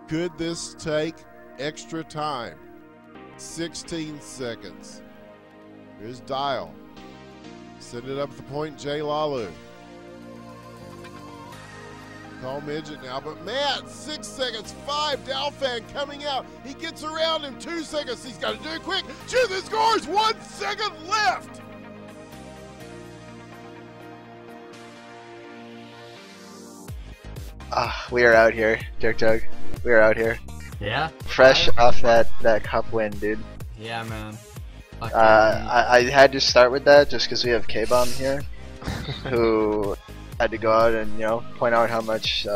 Could this take extra time? 16 seconds. Here's Dyal. Send it up the point, Jay Lalu. Call midget now, but Matt, 6 seconds, 5, Dalfan coming out. He gets around in 2 seconds. He's got to do it quick. Shoot, the scores, 1 second left. We are out here, Dirk Doug. We are out here. Yeah? Fresh off that cup win, dude. Yeah, man. I had to start with that just because we have K-Bomb here, who had to go out and, you know, point out how much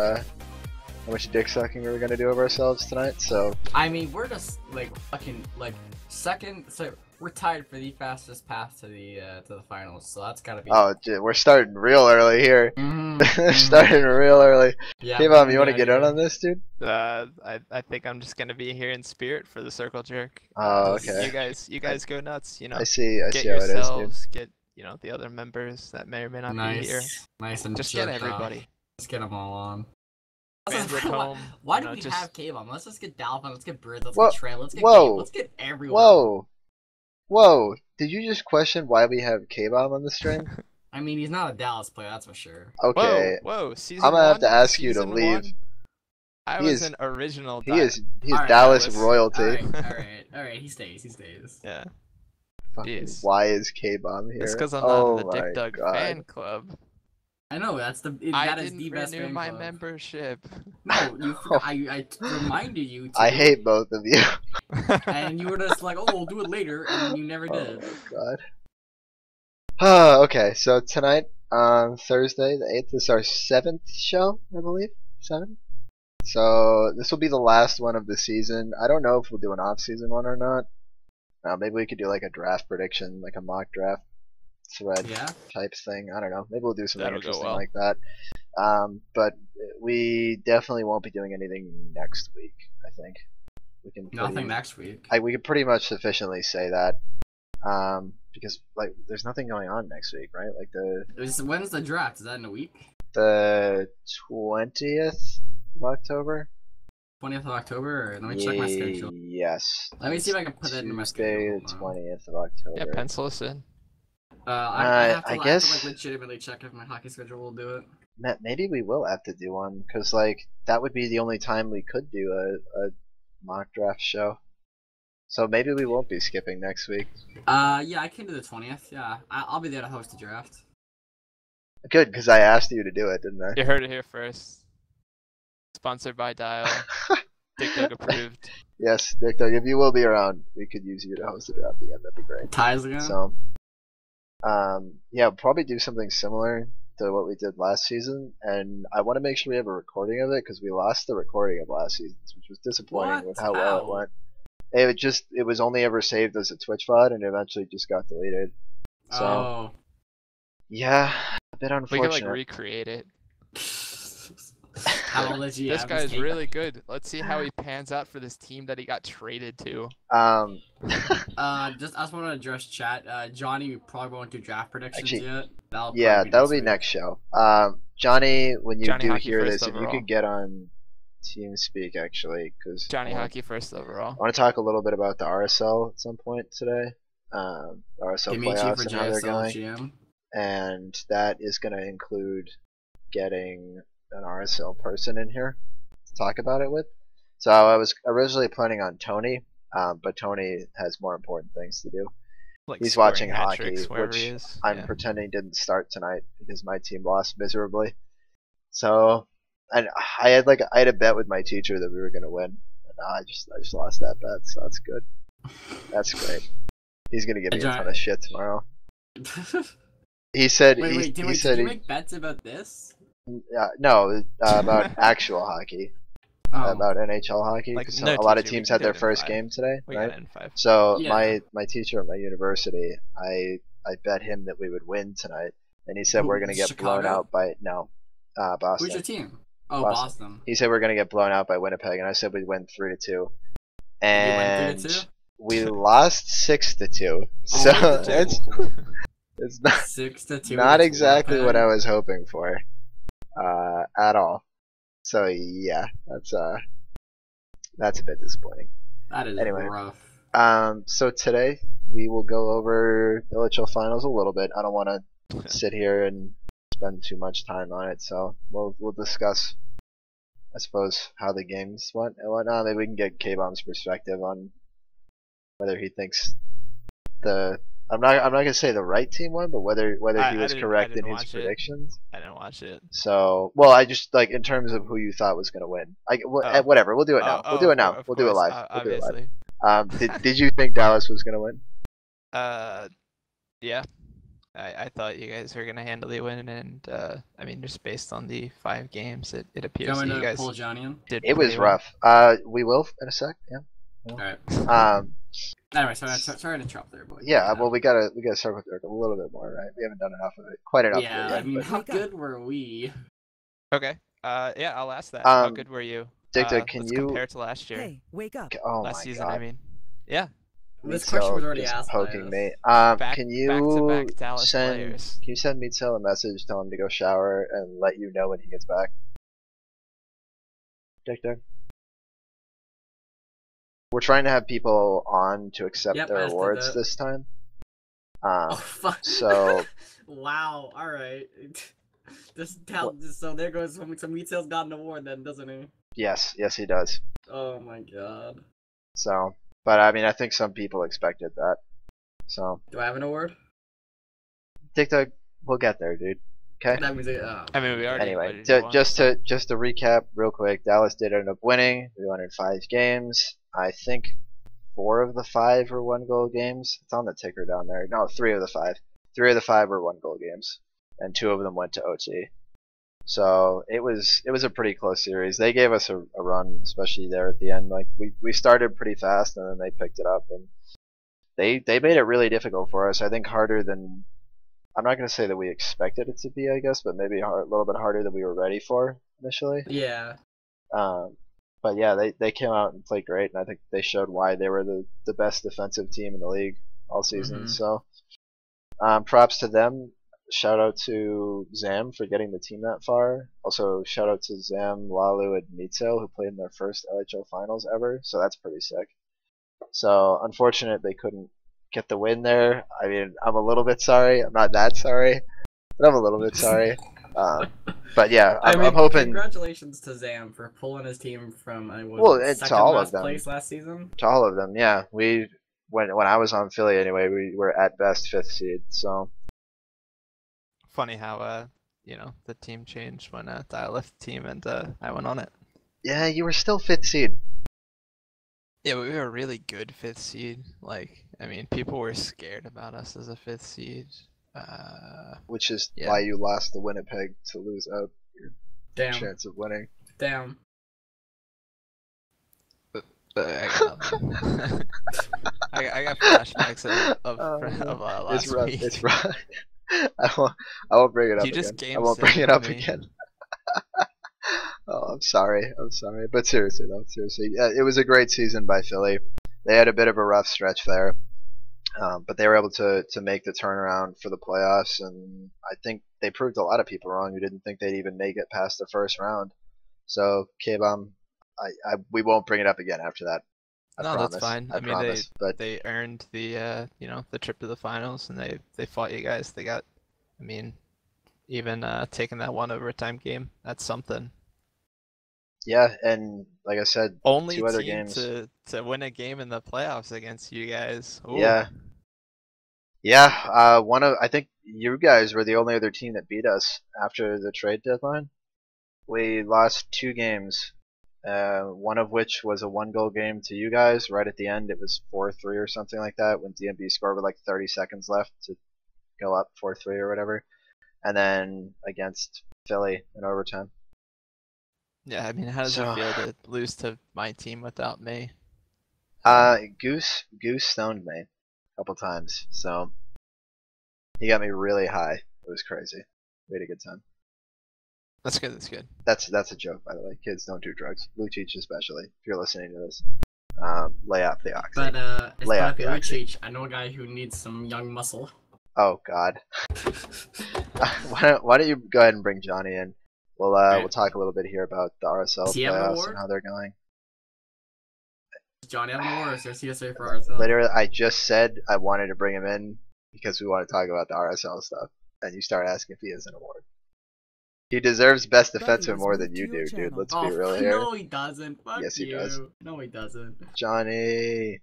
dick sucking we were gonna do of ourselves tonight. So I mean, we're just like fucking like second. So we're tied for the fastest path to the finals. So that's gotta be. oh, dude, we're starting real early here. Mm-hmm. Starting real early. Yeah. K-Bomb, you want to get in on this, dude? I think I'm just gonna be here in spirit for the circle jerk. Oh, okay. You guys go nuts. You know. I see how get it is, dude. yourselves, get the other members that may or may not be here. Nice and Just get everybody. Let's get them all on. Fans at home. Why you do know, we just- have K-Bomb? Let's just get Dalvin, let's get Bird, let's Whoa, get Trey, let's get whoa, Gabe, let's get everyone. Whoa! Did you just question why we have K-Bomb on the stream? I mean, he's not a Dallas player, that's for sure. Okay. Whoa! Season I'm gonna have one? to ask you to Season leave. one? I He was is- an original. He's Alright, Dallas Dallas. royalty. Alright, he stays. Yeah. Fucking, Jeez. why is K-Bomb here? It's because I'm oh not in the my Dick Doug God. fan club. I know, that is I the didn't best renew fan my club. membership. No, you forgot, I reminded you to. I hate both of you. And you were just like, oh, we'll do it later, and then you never did. Oh my God. Okay, so tonight on Thursday the 8th is our 7th show, I believe. 7? So this will be the last one of the season. I don't know if we'll do an off-season one or not. Maybe we could do like a draft prediction, like a mock draft thread Yeah? type thing. I don't know. Maybe we'll do something That'll go interesting well. like that. But we definitely won't be doing anything next week, I think. We can Nothing next week. we could pretty much sufficiently say that. Because like there's nothing going on next week, right? Like When's the draft? Is that in a week? the 20th of October. 20th of October? Or let me check my schedule. Yes. Let me see if I can put that into my Tuesday, schedule. the Hold on. 20th of October. Yeah, pencil us in. I have to, I I guess- have to like legitimately check if my hockey schedule will do it. Maybe we will have to do one because like that would be the only time we could do a mock draft show. So maybe we won't be skipping next week. Yeah, I can do the 20th. Yeah, I'll be there to host the draft. Good, because I asked you to do it, didn't I? You heard it here first. Sponsored by Dial. Dick Doug approved. Yes, Dick Doug, if you will be around, we could use you to host the draft again. That'd be great. Ties again? So, yeah, we'll probably do something similar to what we did last season, and I want to make sure we have a recording of it because we lost the recording of last season, which was disappointing What? with how well it How? went. It was only ever saved as a Twitch VOD, and eventually just got deleted. So, Oh. yeah, a bit We unfortunate. could like recreate it. How old is he? This guy's really good. Let's see how he pans out for this team that he got traded to. I just want to address chat. Johnny, we probably won't do draft predictions Actually, yet. That'll yeah, probably that'll be week. next show. Johnny, when you Johnny do Hockey hear first this, if you overall. could get on TeamSpeak actually, because Johnny Hockey first overall. I want to talk a little bit about the RSL at some point today. The RSL Give me a G playoffs for and how they're JSL going, GM. and that is going to include getting an RSL person in here to talk about it with. So I was originally planning on Tony, but Tony has more important things to do. Like He's scoring watching hat hockey, tricks wherever which he is. I'm Yeah. pretending didn't start tonight because my team lost miserably. So, and I had a bet with my teacher that we were gonna win, and I just lost that bet. So that's good. That's great. He's gonna give me a ton of shit tomorrow. He said Wait, he did said you make bets about this? no about actual hockey, Oh. about NHL hockey. Like, 'Cause no, a lot of teacher, we teams can had do their it in first 5. game today, We right? got it in 5. So Yeah. my teacher at my university, I bet him that we would win tonight, and he said Who, we're gonna get blown Chicago? out by Boston. Who's your team? Oh, Boston. Boston. He said we're gonna get blown out by Winnipeg, and I said we'd win 3-2, Did you and win 3-2? we lost 6-2. So Oh, it's not 6-2. not against exactly what I Winnipeg. was hoping for, at all. So yeah, that's That's a bit disappointing. That is Anyway. rough. So today we will go over the OHL finals a little bit. I don't want to sit here and spend too much time on it, so we'll discuss, I suppose, how the games went and whatnot. Maybe we can get K-Bomb's perspective on whether he thinks I'm not gonna say the right team won, but whether he was correct in his predictions. I didn't watch it. So, well, I just like in terms of who you thought was gonna win. Whatever, we'll do it now. We'll do it now. We'll do it live. Obviously. Did you think Dallas was gonna win? Yeah. I thought you guys were gonna handily win, and I mean, just based on the 5 games, it appears that you guys pull Johnny in? did. It was rough. We will in a sec. Yeah. Alright. Anyway, sorry to chop there, boy. Yeah. Well, we gotta start with Dirk a little bit more, right? We haven't done enough of it. Quite enough. Yeah. Of it yet, I mean, but... how good were we? Okay. Yeah, I'll ask that. How good were you? Dick, can let's you compare it to last year? Hey, wake up! Oh last my season, God. I mean. Yeah. This question was already just asked. poking me. Can you back-to-back Dallas send? players. Can you send Mitzel a message, tell him to go shower, and let you know when he gets back? Dick. We're trying to have people on to accept their awards this time. Oh fuck. So. Wow. All right. So there goes some Mitzel's got an award then, doesn't he? Yes, he does. Oh my God. So, but I mean, I think some people expected that. So. Do I have an award? Dick, we'll get there, dude. Okay. That means I mean, we already. Anyway, just to recap real quick, Dallas did end up winning. We won in 5 games. I think 4 of the 5 were 1-goal games. It's on the ticker down there. No, 3 of the 5. 3 of the 5 were 1-goal games, and 2 of them went to OT. So it was a pretty close series. They gave us a run, especially there at the end. Like we started pretty fast, and then they picked it up, and they made it really difficult for us. I think harder than, I'm not going to say that we expected it to be, I guess, but maybe a little bit harder than we were ready for initially. Yeah. But yeah, they came out and played great, and I think they showed why they were the best defensive team in the league all season. So props to them. Shout out to Zam for getting the team that far. Also, shout out to Zam, Lalu, and Mitzel, who played in their first LHL finals ever. So that's pretty sick. So unfortunate they couldn't get the win there. I mean, I'm a little bit sorry. I'm not that sorry, but I'm a little bit sorry. But yeah, I'm hoping. Congratulations to Zam for pulling his team from to all of them. place last season. To all of them, yeah. When I was on Philly anyway, we were at best 5th seed. So funny how the team changed when Dial left the team and I went on it. Yeah, you were still 5th seed. Yeah, but we were a really good 5th seed. Like, I mean, people were scared about us as a 5th seed. Which is why you lost to Winnipeg to lose out your Damn. chance of winning. Damn. I got flashbacks of last week. It's rough. I won't bring it up again. I won't bring it up again. Oh, I'm sorry. But seriously, yeah, it was a great season by Philly. They had a bit of a rough stretch there, but they were able to make the turnaround for the playoffs, and I think they proved a lot of people wrong who didn't think they'd even make it past the first round. So, K-Bomb, we won't bring it up again after that. I promise. That's fine. I mean, they earned the the trip to the finals, and they fought you guys. They got, I mean, even taking that 1 overtime game, that's something. Yeah, and like I said, only 2 other team games to win a game in the playoffs against you guys. Ooh. Yeah. I think you guys were the only other team that beat us after the trade deadline. We lost 2 games. One of which was a 1-goal game to you guys. Right at the end, it was 4-3 or something like that when DMB scored with like 30 seconds left to go up 4-3 or whatever. And then against Philly in overtime. Yeah, I mean, how does it feel to lose to my team without me? Goose stoned me a couple times, so he got me really high. It was crazy. We had a good time. That's good. That's good. That's a joke, by the way. Kids don't do drugs. Lucic especially. If you're listening to this, lay off the oxy. But lay off the oxy. Lucic, I know a guy who needs some young muscle. Oh God. Why don't you go ahead and bring Johnny in? We'll talk a little bit here about the RSL playoffs and how they're going. Johnny have an award or is there CSA for RSL? Literally, I just said I wanted to bring him in because we want to talk about the RSL stuff, and you start asking if he has an award. He deserves best defenseman more than you do, dude. Let's be real here. No, he doesn't. Fuck Yes, he you. does. No, he doesn't. Johnny.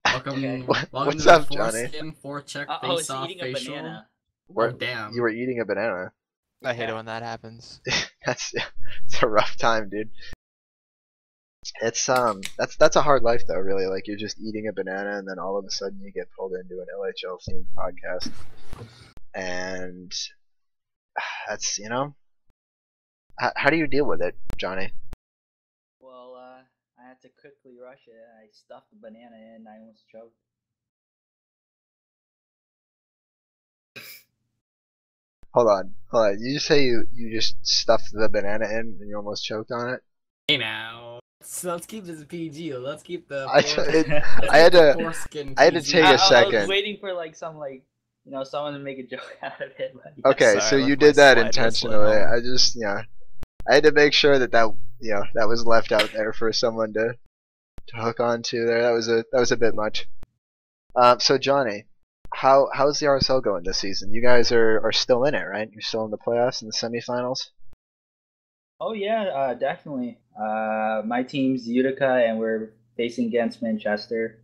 Welcome, welcome What's to up, the Johnny? Foreskin, Forecheck, I was Faceoff, eating a facial. banana. Oh, damn. You were eating a banana. I hate it when that happens. It's a rough time, dude. It's that's a hard life though, really. Like you're just eating a banana and then all of a sudden you get pulled into an LHL themed podcast, and that's how do you deal with it, Johnny? Well, I had to quickly rush it. I stuffed the banana in and I almost choked. Hold on. You just say you just stuffed the banana in and you almost choked on it? Hey now. So let's keep this PG. Let's keep the. I had to take a second. I was waiting for someone to make a joke out of it. But Okay, Sorry, so I you left did my that slide intentionally. whistle at I just I had to make sure that that was left out there for someone to hook onto there. That was a bit much. So Johnny, how's the RSL going this season? You guys are still in it, right? You're still in the playoffs and the semifinals. Oh yeah, definitely. My team's Utica, and we're facing against Manchester.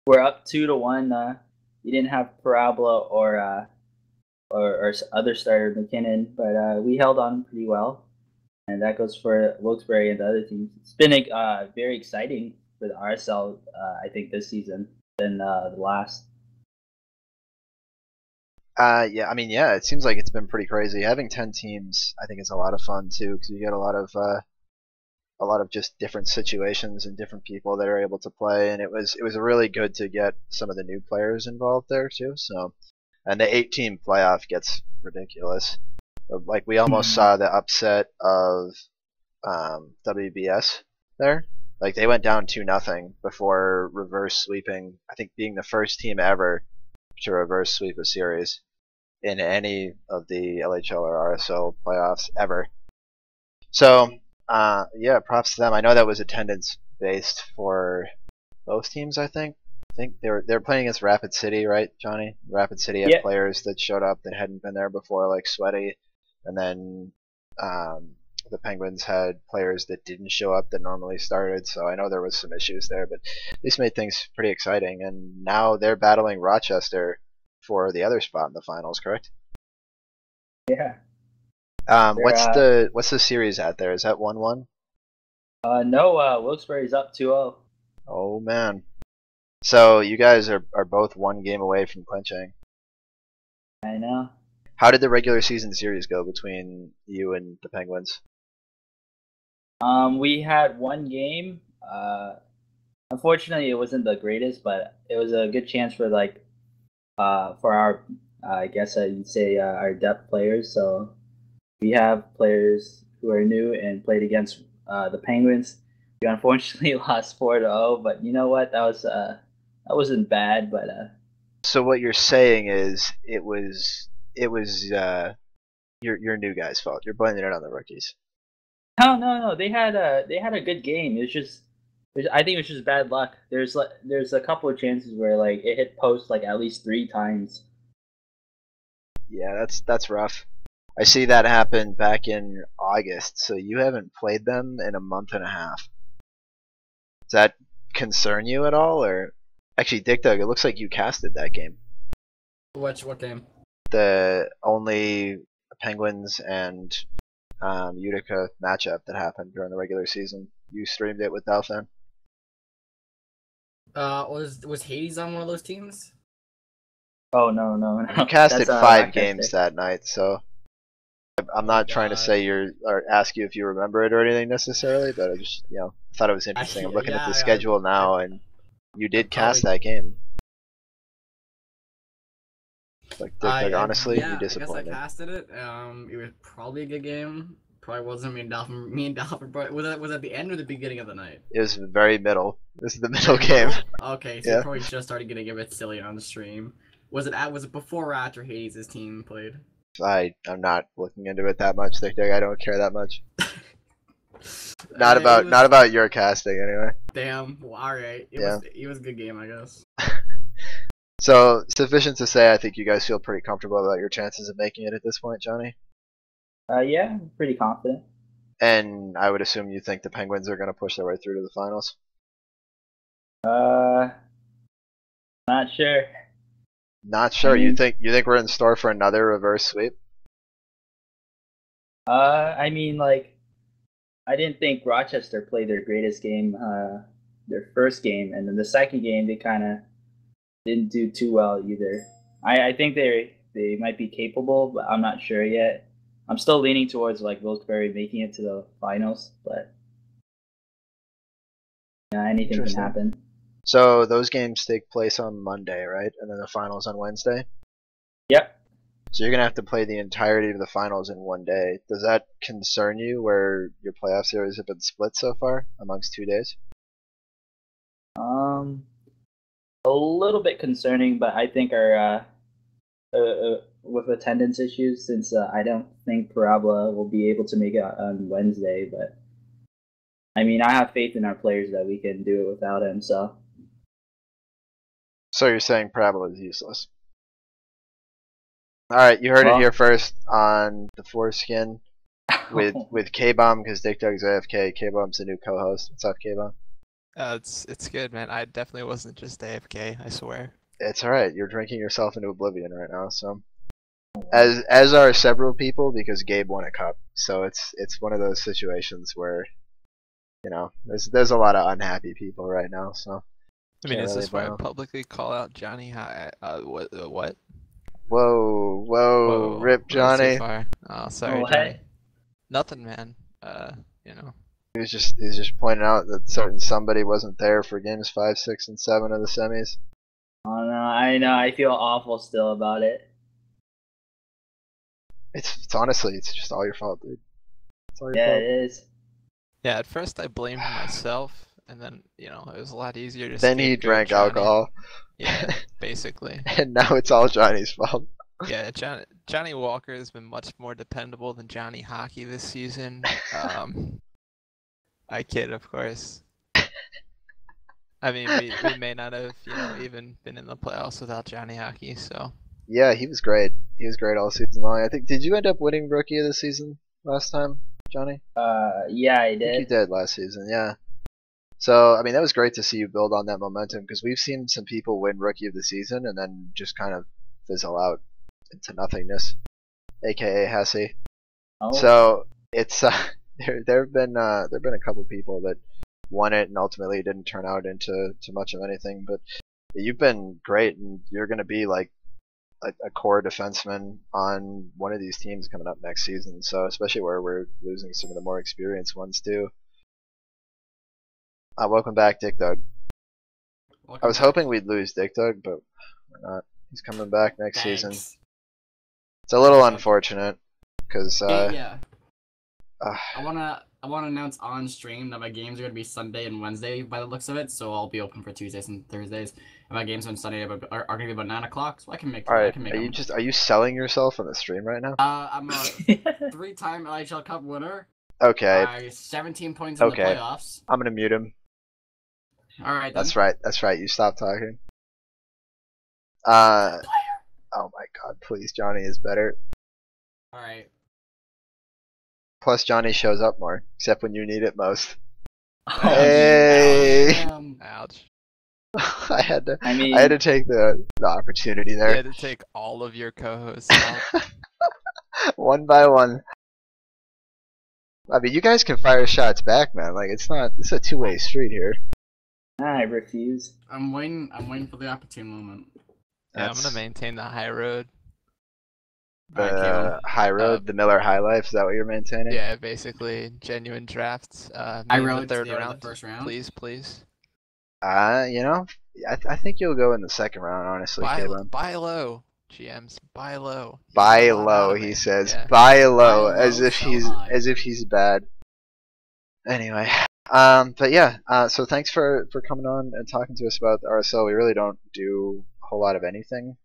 We're up 2-1. We didn't have Parabola or other starter McKinnon, but we held on pretty well. And that goes for Wilkes-Barre and the other teams. It's been very exciting for the RSL, I think, this season than the last. Yeah, it seems like it's been pretty crazy. Having 10 teams, I think, is a lot of fun too, because you get a lot of just different situations and different people that are able to play, and it was really good to get some of the new players involved there too. So, and the 8-team playoff gets ridiculous. Like we almost saw the upset of WBS there. Like they went down 2-0 before reverse sweeping. I think being the first team ever to reverse sweep a series in any of the LHL or RSL playoffs ever. So, yeah, props to them. I know that was attendance based for both teams. I think they're playing against Rapid City, right, Johnny? Rapid City had players that showed up that hadn't been there before, like Sweaty, and then the Penguins had players that didn't show up that normally started. So I know there was some issues there, but this made things pretty exciting. And now they're battling Rochester for the other spot in the finals, correct? Yeah. What's the series at there? Is that 1-1? No, Wilkes-Barre's up 2-0. Oh man. So you guys are both one game away from clinching. I know. How did the regular season series go between you and the Penguins? We had one game. Unfortunately, it wasn't the greatest, but it was a good chance for for our, I guess you'd say our depth players. So we have players who are new and played against the Penguins. We unfortunately lost 4-0, but you know what? That wasn't bad. But so what you're saying is it was your new guys' fault. You're blaming it on the rookies. No. They had a good game. I think it was just bad luck. There's a couple of chances where it hit post at least 3 times. Yeah, that's rough. I see that happen back in August. So you haven't played them in a month and a half. Does that concern you at all, or actually, Dick Doug? It looks like you casted that game. What game? The only Penguins and Utica matchup that happened during the regular season. You streamed it with Dalfan. Was Hades on one of those teams? Oh no. You casted 5 games that night, so I'm not trying to say or ask you if you remember it or anything necessarily, but I just thought it was interesting. I'm looking at the schedule now, and you did cast that game. Honestly, you disappointed. I guess I casted it. It was probably a good game. Probably wasn't me and Dalfin. But was that at the end or the beginning of the night? It was very middle. This is the middle game. Okay, so you probably just started getting a bit silly on the stream. Was it before or after Hades' team played? I'm not looking into it that much, Dick. I don't care that much. Not about your casting anyway. Damn. Well, all right. It was a good game, I guess. So sufficient to say, I think you guys feel pretty comfortable about your chances of making it at this point, Johnny. Yeah, I'm pretty confident. And I would assume you think the Penguins are going to push their way through to the finals. Not sure. Not sure. You think we're in store for another reverse sweep? I mean, like, I didn't think Rochester played their greatest game, their first game, and then the second game they kind of didn't do too well either. I think they might be capable, but I'm not sure yet. I'm still leaning towards like Wilkes-Barre making it to the finals, but yeah, anything can happen. So those games take place on Monday, right? And then the finals on Wednesday? Yep. So you're going to have to play the entirety of the finals in one day. Does that concern you where your playoff series have been split so far amongst 2 days? A little bit concerning, but I think our with attendance issues, since I don't think Parabola will be able to make it on Wednesday, but I mean, I have faith in our players that we can do it without him, so. So you're saying Parabola is useless? Alright, you heard it here first on the Foreskin with K-Bomb, because Dick Dug's AFK. K-Bomb's the new co-host. What's up, K-Bomb? It's good, man. I definitely wasn't just AFK, I swear. It's alright. You're drinking yourself into oblivion right now, so. As are several people, because Gabe won a cup. So it's one of those situations where, you know, there's a lot of unhappy people right now, so. I mean, is this where I publicly call out Johnny? What? Whoa, rip Johnny. Oh, sorry, Johnny. Nothing, man. You know. He was just pointing out that somebody wasn't there for games 5, 6, and 7 of the semis. Oh no, I know. I feel awful still about it. It's honestly, it's just all your fault, dude. It's all your fault. It is. Yeah, at first I blamed myself, and then it was a lot easier to. Then he drank alcohol. Yeah, basically. And now it's all Johnny's fault. Yeah, Johnny Walker has been much more dependable than Johnny Hockey this season. I kid, of course. I mean, we may not have, even been in the playoffs without Johnny Hockey, so. Yeah, he was great. He was great all season long. I think, did you end up winning Rookie of the Season last time, Johnny? Yeah, I did. I think you did last season, yeah. So, I mean, that was great to see you build on that momentum, because we've seen some people win Rookie of the Season and then just kind of fizzle out into nothingness, aka Hesse. Oh. So it's there have been a couple people that won it and ultimately it didn't turn out into too much of anything. But you've been great, and you're going to be like a core defenseman on one of these teams coming up next season. So especially where we're losing some of the more experienced ones too. Welcome back, Dick Dug. I was hoping we'd lose Dick Dug, but we're not. He's coming back next season. It's a little unfortunate because I wanna announce on stream that my games are gonna be Sunday and Wednesday by the looks of it, so I'll be open for Tuesdays and Thursdays. And my games on Sunday are gonna be about 9 o'clock, so I can make. All right, I can make are you selling yourself on the stream right now? I'm a 3-time LHL Cup winner. Okay. 17 points in the playoffs. I'm gonna mute him. All right. That's then. right. That's right. You stop talking. Oh my God! Please, Johnny is better. All right. Plus, Johnny shows up more, except when you need it most. Oh, hey! Ouch. I had to take the opportunity there. You had to take all of your co-hosts out. One by one. I mean, you guys can fire shots back, man. Like it's a two-way street here. I refuse. I'm waiting for the opportune moment. Yeah, I'm gonna maintain the high road. The high road, the Miller High Life. Is that what you're maintaining? Yeah, basically genuine drafts. I rode the third round, round, the first round. Please. I think you'll go in the second round, honestly. Buy low, GMs. Buy low. Buy low, he says. Yeah. Buy low, Buy low, as if he's bad. Anyway, but yeah. So thanks for coming on and talking to us about the RSL. We really don't do a whole lot of anything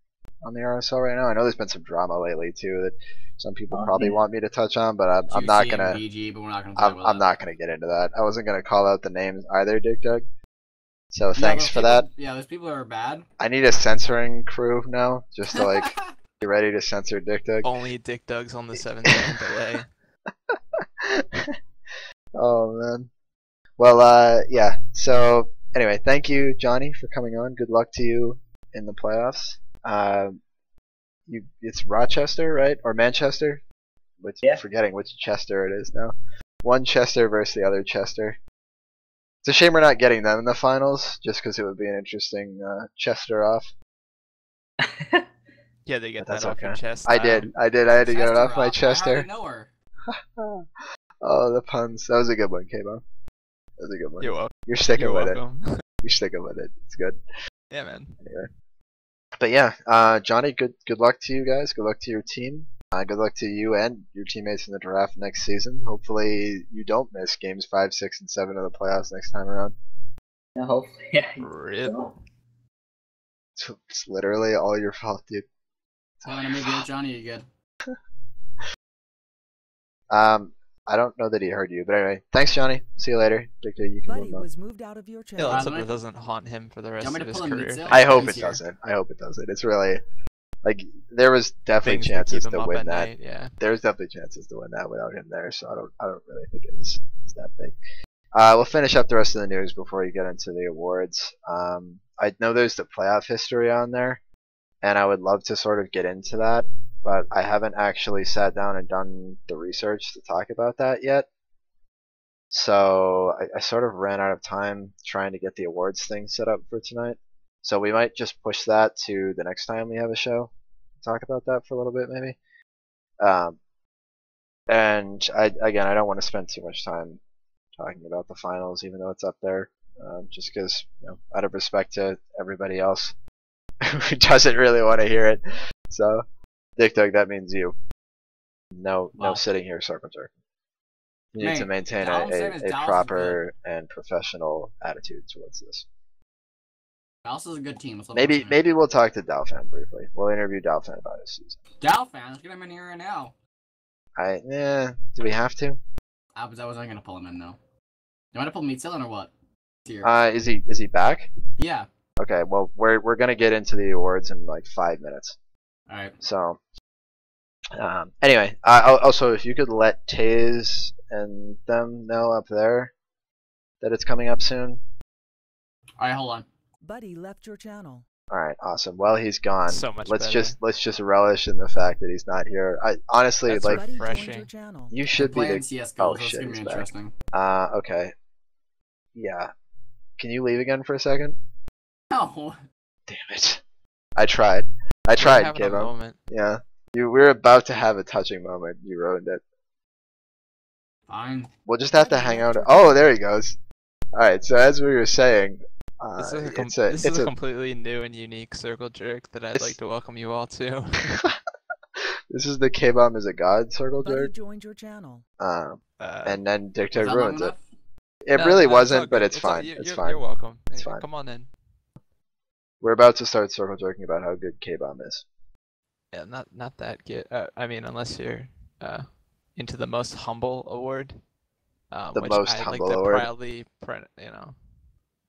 on the RSL right now? I know there's been some drama lately too that some people Oh, probably yeah. want me to touch on, but I'm Juicy not and gonna. VG, but we're not gonna talk about I'm that. not gonna get into that. I wasn't gonna call out the names either, Dick Doug. So Yeah, thanks those for people- that. Yeah, those people are bad. I need a censoring crew now, just to like get ready to censor Dick Doug. Only Dick Doug's on the 7-second delay. Oh man. Well, yeah. So anyway, thank you, Johnny, for coming on. Good luck to you in the playoffs. It's Rochester, right, or Manchester? Yeah. Forgetting which Chester it is now. One Chester versus the other Chester. It's a shame we're not getting them in the finals, just because it would be an interesting Chester off. Yeah, they get But that's that off your okay. chest. I did. I had to get it off my I Chester. hardly know her. Oh, the puns. That was a good one, K-Bo. That was a good one. You're welcome. You're sticking You're with welcome. it. You're sticking with it. It's good. Yeah, man. Anyway. But yeah, Johnny, good luck to you guys. Good luck to your team. Good luck to you and your teammates in the draft next season. Hopefully you don't miss games 5, 6, and 7 of the playoffs next time around. Yeah, hopefully. Yeah. Rip. It's literally all your fault, dude. It's all I'm your gonna move you, fault. Johnny. You good? I don't know that he heard you, but anyway, thanks, Johnny. See you later. Victor, you can Buddy move on. was moved out of your Yeah, channel. let's let hope me- it doesn't haunt him for the rest want me of to his pull him career. mid-sale? I hope it Easier. doesn't. I hope it doesn't. It's really like there was definitely Things that chances keep him to up win at that. night, yeah. There's definitely chances to win that without him there, so I don't really think it's that big. We'll finish up the rest of the news before you get into the awards. I know there's the playoff history on there, and I would love to sort of get into that, but I haven't actually sat down and done the research to talk about that yet. So I sort of ran out of time trying to get the awards thing set up for tonight. So we might just push that to the next time we have a show. Talk about that for a little bit maybe. And I don't want to spend too much time talking about the finals, even though it's up there, just because, out of respect to everybody else who doesn't really want to hear it. So, Dick Doug, that means you. No Wow. sitting here circle jerking. You need to Mate, maintain Dallas is a Dallas proper and professional attitude towards this. Dallas is a good team. Maybe we'll talk to Dalfan briefly. We'll interview Dalfan about his season. Dow fans, get him in here right now. Do we have to? I wasn't gonna pull him in though. You want to pull Meat in or what? Here. Is he back? Yeah. Okay, well we're gonna get into the awards in like 5 minutes. All right. So, anyway, also if you could let Taze and them know up there that it's coming up soon. All right. Hold on. Buddy left your channel. All right, awesome. Well, he's gone. So much let's better. just relish in the fact that he's not here. I honestly That's like. Buddy joined refreshing. your channel. You should be playing the. CS:GO, Oh so it's shit, gonna be he's back. interesting. Okay. Yeah. Can you leave again for a second? No. Damn it. I tried. We're having a K-Bo. moment. Yeah. We're about to have a touching moment. You ruined it. Fine. We'll just have to hang out. Oh, there he goes. Alright, so as we were saying, This is it's a a completely new and unique circle jerk that I'd It's- like to welcome you all to. this is the K-Bomb is a god circle Buddy jerk. joined your channel. And then Dick Was Doug that long ruins it. enough? It No, really no, it's all wasn't, but good. it's all- fine. you're, It's you're- fine. You're welcome. It's Hey, fine. Come on in. We're about to start circle jerking about how good K-Bomb is. Yeah, not that good. I mean, unless you're into the most humble award. The which most I'd humble like to award? proudly,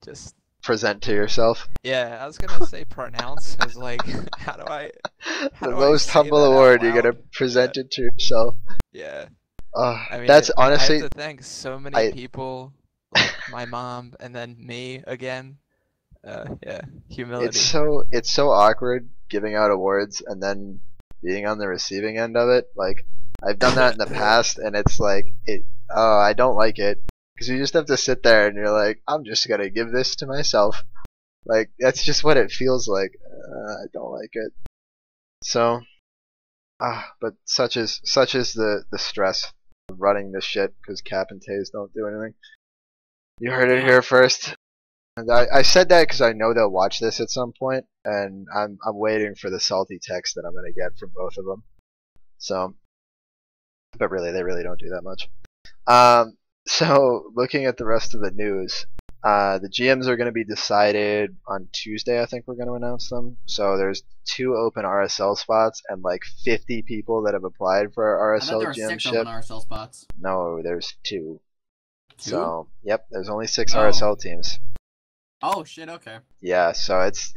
just Present to yourself. yeah. I was gonna say pronounce as like how do I The do I most say humble that out award you're gonna loud? present it to yourself. Yeah. I mean, that's I honestly. have to thank so many I- people, like my mom, and then me again. Yeah, humility. It's so awkward giving out awards and then being on the receiving end of it. Like I've done that in the past, and it's like I don't like it because you just have to sit there and you're like, I'm just gonna give this to myself. Like that's just what it feels like. I don't like it. So, but such is the stress of running this shit because Cap and Taze don't do anything. You heard it here first. And I said that because I know they'll watch this at some point, and I'm waiting for the salty text that I'm gonna get from both of them. So, but really, they really don't do that much. So looking at the rest of the news, The GMs are going to be decided on Tuesday. I think we're going to announce them. So there's 2 open RSL spots and like 50 people that have applied for our I thought there RSL were 6 GM ship. open RSL spots. No, there's 2. 2? So yep, there's only 6 Oh. RSL teams. Oh shit, okay. Yeah, so it's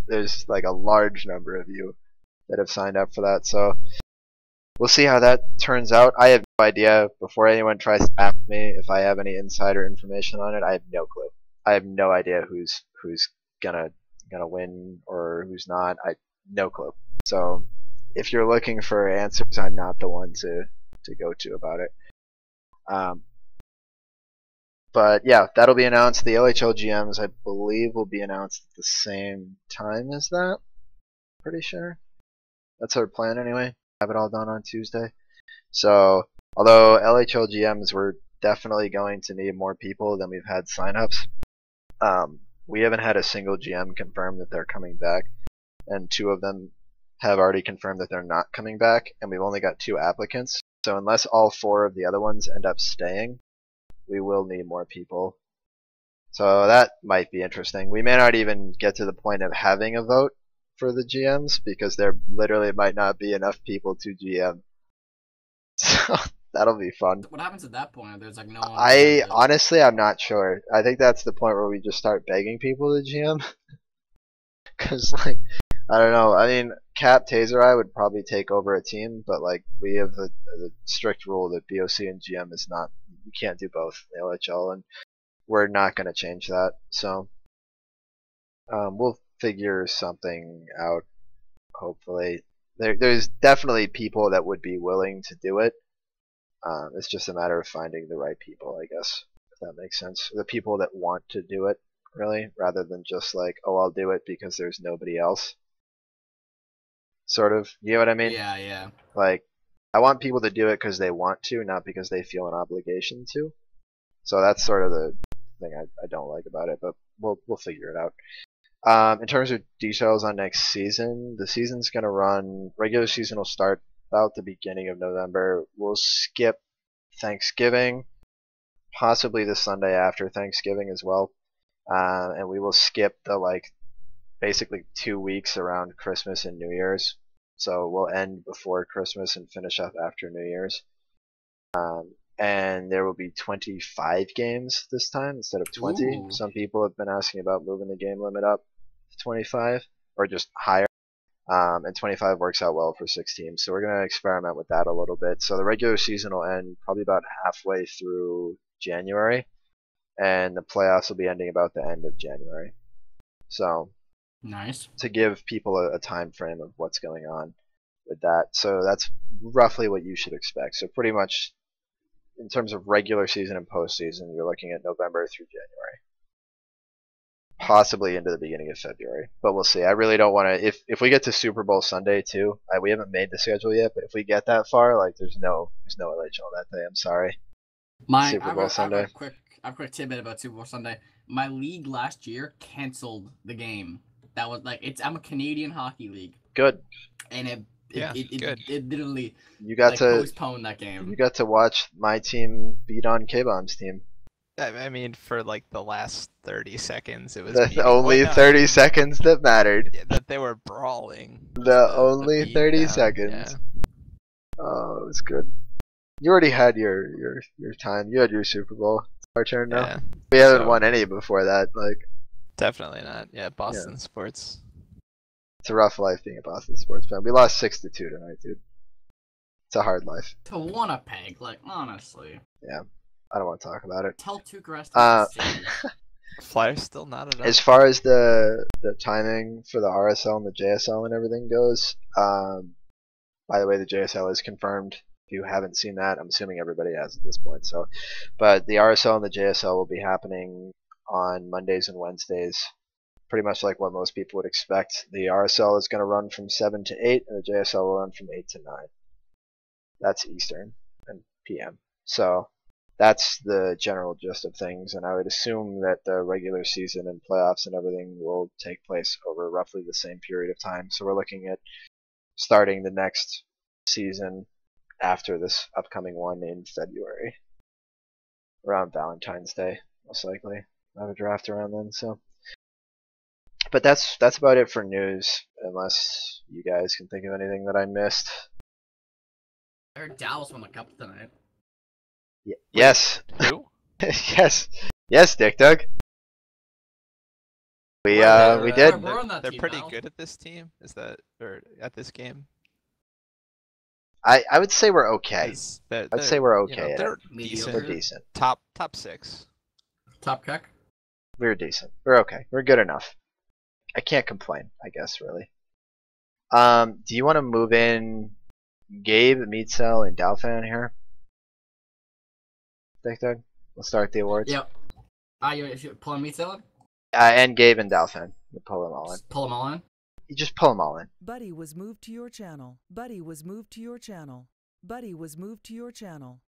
there's like a large number of you that have signed up for that. So we'll see how that turns out. I have no idea. Before anyone tries to ask me if I have any insider information on it, I have no clue. I have no idea who's gonna win or who's not. No clue. So if you're looking for answers, I'm not the one to go to about it. But yeah, that'll be announced. The OHL GMs, I believe, will be announced at the same time as that. Pretty sure. That's our plan anyway. Have it all done on Tuesday. So, although LHL GMs, we're definitely going to need more people than we've had signups. We haven't had a single GM confirm that they're coming back, and 2 of them have already confirmed that they're not coming back, and we've only got 2 applicants. So unless all 4 of the other ones end up staying, we will need more people. So that might be interesting. We may not even get to the point of having a vote for the GMs because there literally might not be enough people to GM. So that'll be fun. What happens at that point? There's like no one. Honestly, I'm not sure. I think that's the point where we just start begging people to GM. Cause like, I don't know. I mean, Cap Taser I would probably take over a team, but like we have the strict rule that BOC and GM is not. You can't do both in the LHL, and we're not going to change that. So we'll figure something out. Hopefully, there's definitely people that would be willing to do it. It's just a matter of finding the right people, I guess, if that makes sense. The people that want to do it, really, rather than just like, oh, I'll do it because there's nobody else. Sort of, you know what I mean? Yeah. Like, I want people to do it because they want to, not because they feel an obligation to. So that's sort of the thing I don't like about it, but we'll figure it out. In terms of details on next season, the season's gonna run. Regular season will start about the beginning of November. We'll skip Thanksgiving, possibly the Sunday after Thanksgiving as well, and we will skip the basically 2 weeks around Christmas and New Year's. So we'll end before Christmas and finish up after New Year's. And there will be 25 games this time instead of 20. Ooh. Some people have been asking about moving the game limit up to 25 or just higher. And 25 works out well for 6 teams. So we're going to experiment with that a little bit. So the regular season will end probably about halfway through January. And the playoffs will be ending about the end of January. So Nice. to give people a time frame of what's going on with that. So that's roughly what you should expect. So pretty much in terms of regular season and postseason, you're looking at November through January. Possibly into the beginning of February, but we'll see. I really don't want to. If we get to Super Bowl Sunday too, we haven't made the schedule yet, but if we get that far, like there's no LHL that day. I'm sorry. Super Bowl Sunday. I have a quick tidbit about Super Bowl Sunday. My league last year canceled the game. That was I'm a Canadian hockey league. Good. And it good. literally You got to postpone that game. You got to watch my team beat on K-Bomb's team. I mean, for like the last 30 seconds, it was the only 30 seconds that mattered. Yeah, that they were brawling. The only 30 seconds. Yeah. Oh, it was good. You already had your time. You had your Super Bowl. It's our turn now. Yeah. We haven't won any before that. Definitely not. Yeah, Boston sports. It's a rough life being a Boston sports fan. We lost 6-2 tonight, dude. It's a hard life. To Winnipeg, honestly. Yeah. I don't want to talk about it. Tell Tuukka to Flyers still not enough. As far as the timing for the RSL and the JSL and everything goes, by the way, the JSL is confirmed. If you haven't seen that, I'm assuming everybody has at this point. So, but the RSL and the JSL will be happening on Mondays and Wednesdays, pretty much like what most people would expect. The RSL is going to run from 7 to 8, and the JSL will run from 8 to 9. That's Eastern and PM. So that's the general gist of things, and I would assume that the regular season and playoffs and everything will take place over roughly the same period of time. So we're looking at starting the next season after this upcoming one in February, around Valentine's Day, most likely. have a draft around then. So, but that's about it for news. Unless you guys can think of anything that I missed. I heard Dallas won the cup tonight. Yes. Who? yes, Dick Doug. We did. We're on that They're team pretty now. good at this team. Is that or at this game? I would say we're okay. I'd say we're okay. They're Mediocre. We're decent. decent. Top 6. Top kick. We're decent. We're okay. We're good enough. I can't complain, I guess, really. Do you want to move in Gabe, Meatcell, and Dalfan here? Dick Doug? We'll start the awards. Yep. You pulling me, Taylor? And Gabe and Dalfan. You pull them all in. Pull them all in. You just pull them all in. Buddy was moved to your channel. Buddy was moved to your channel. Buddy was moved to your channel.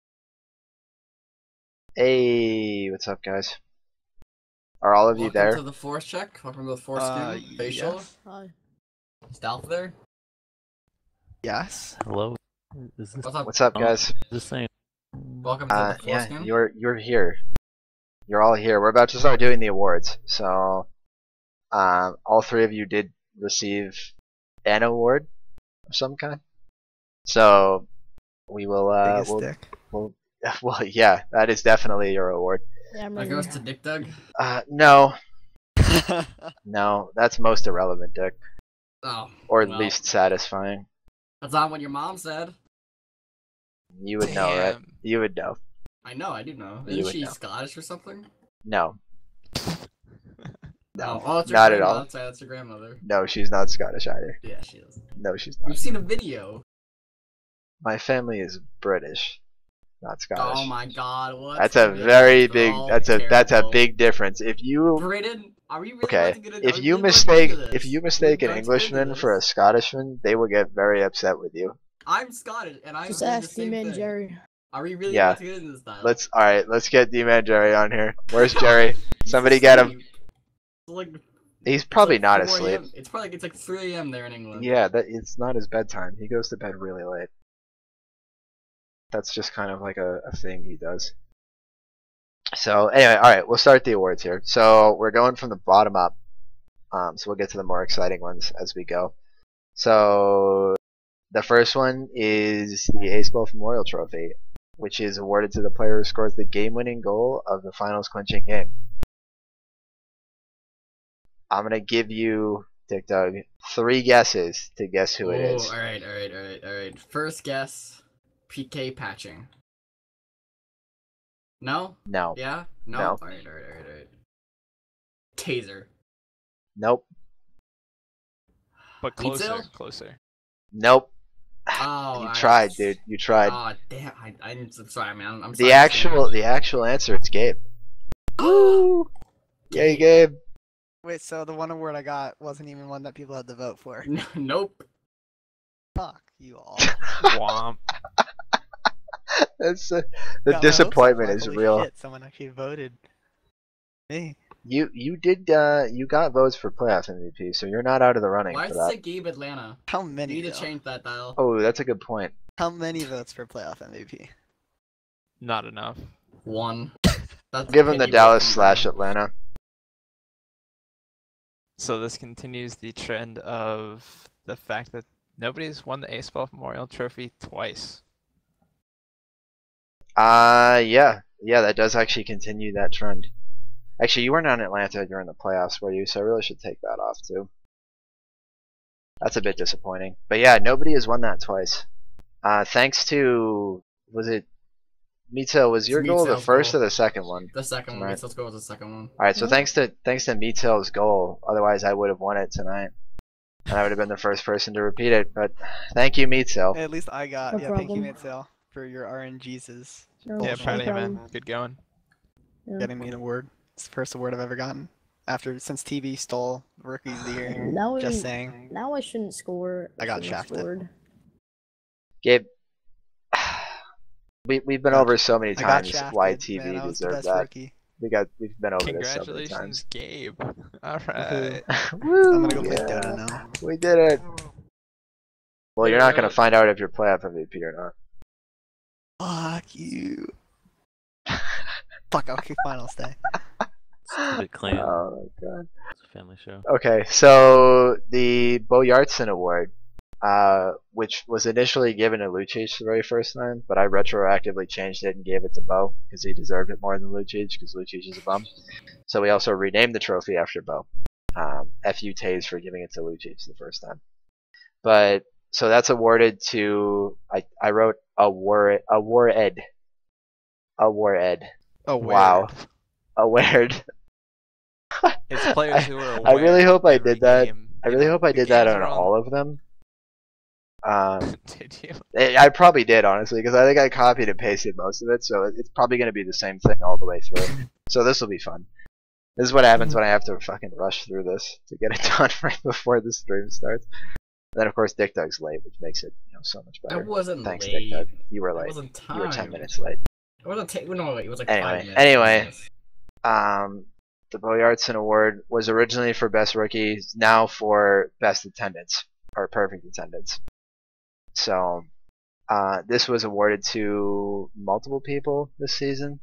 Hey, what's up, guys? Are all of you Welcome there? to the force check. Welcome to the force skin. Facial. Yes. Hi. Is Dalf there? Yes. Hello. Is this What's up? What's up, guys? the same? Welcome to the force Yeah, skin. you're here. You're all here. We're about to start doing the awards. So, all three of you did receive an award of some kind. So, we will. Biggest We'll, dick. well, yeah, that is definitely your award. Yeah, I'm That right goes here. to Dick Doug. No, no, that's most irrelevant, Dick, Oh. or at well, least satisfying. That's not what your mom said. You would know, right? Damn. You would know. I know. I do know. You Isn't would she know. Scottish or something? No. No, Oh, it's your not at grandma. all. That's your grandmother. No, she's not Scottish either. Yeah, she is. No, she's not. We've seen a video. My family is British, not Scottish. Oh my God! What? That's a very big. Oh, That's a terrible. big difference. If you Brayden, are we really okay, about to get into, if are we you really about to get mistake into this? if you We're mistake an about to get into Englishman for a this. Scottishman, they will get very upset with you. I'm Scottish, and I'm Just doing the ask same D-Man thing. Jerry. Are we really Yeah. about to get into this style? All right, let's get D-Man Jerry on here. Where's Jerry? Somebody get him. It's like, He's probably it's not like 4 asleep. a.m. It's like 3 a.m. there in England. Yeah, it's not his bedtime. He goes to bed really late. That's just kind of like a thing he does. So anyway, all right, we'll start the awards here. So we're going from the bottom up. So we'll get to the more exciting ones as we go. So the first one is the Ace Bowl Memorial Trophy, which is awarded to the player who scores the game-winning goal of the finals clinching game. I'm gonna give you, Dick Doug, 3 guesses to guess who it is. Alright. First guess, PK patching. No? No. Yeah? No? No. Alright. Taser. Nope. But Pizza? closer. Nope. Oh, You tried, dude. You tried. Oh, damn. I'm sorry, man. I'm The sorry. actual answer is Gabe. Woo! Yay, Gabe. Wait, so the one award I got wasn't even one that people had to vote for. Nope. Fuck you all. Womp. That's the Got my hopes disappointment up, is holy real. Shit, someone actually voted me. You did you got votes for playoff MVP, so you're not out of the running Why for does it that. say Gabe Atlanta? How You many? need to though? change that dial. Oh, that's a good point. How many votes for playoff MVP? Not enough. 1. That's Give him the pity Dallas voting, slash bro. Atlanta. So this continues the trend of the fact that nobody's won the Ace Bowl Memorial Trophy twice. Yeah, that does actually continue that trend. Actually, you weren't on Atlanta during the playoffs, were you? So I really should take that off too. That's a bit disappointing. But yeah, nobody has won that twice. Thanks to, was it Mito? Was your It's goal the Mito's first goal. or the second one? The second one. Right. Let's go with the second one. All right, so Mhm. thanks to Mito's goal. Otherwise, I would have won it tonight, and I would have been the first person to repeat it. But thank you, Mito. At least I got. No yeah, thank you, problem. Matzel, for your RNGs. No, Yeah, Bullshit. proud of you, problem. man. Good going. Yeah. Getting me an award. It's the first award I've ever gotten. Since TV stole Rookie of the Year. Now Just I- saying. Now I shouldn't score. I got shouldn't have shafted. scored. Gabe, we've been over so many I got times shafted. why Man, TV I was the deserved best that. rookie. We've been over this so many Congratulations, times. Gabe. All right. Woo, I'm gonna go play yeah, Dota now. we did it. Well, you're not gonna find out if you're playoff MVP or not. Fuck you. Fuck, I'll kick finals day. Keep it clean. Oh my god. It's a family show. Okay, so the Bo Yartson Award, which was initially given to Lucic the very first time, but I retroactively changed it and gave it to Bo because he deserved it more than Lucic because Lucic is a bum. So we also renamed the trophy after Bo. F.U. Taze for giving it to Lucic the first time. But so that's awarded to I wrote award. Oh, Wow. Award. It's players who are I really aware hope I every did that. game, I you really know, hope I the did that games on are all of them. Did you? I probably did, honestly, because I think I copied and pasted most of it, so it's probably going to be the same thing all the way through. So this will be fun. This is what happens when I have to fucking rush through this to get it done right before the stream starts. And then, of course, Dick Dug's late, which makes it so much better. I wasn't Thanks, late. Dick Dug. You were It late. wasn't time. You were 10 minutes late. It wasn't no, it was like Anyway, 5 minutes. anyway. The Bo Yartson Award was originally for Best Rookie, now for Best Attendance, or Perfect Attendance. So, this was awarded to multiple people this season.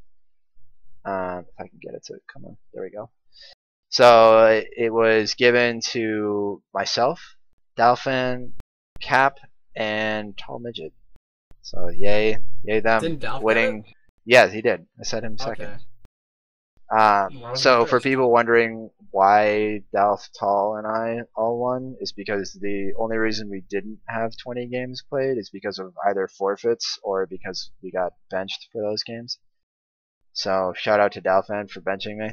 If I can get it to come on, there we go. So it was given to myself, Dalfan, Cap, and Tall Midget. So yay them Didn't Dalf winning. Yeah, he did. I said him second. Okay. was So he for first? people wondering why Dalf, Tall, and I all won is because the only reason we didn't have 20 games played is because of either forfeits or because we got benched for those games. So shout out to Dalfan for benching me.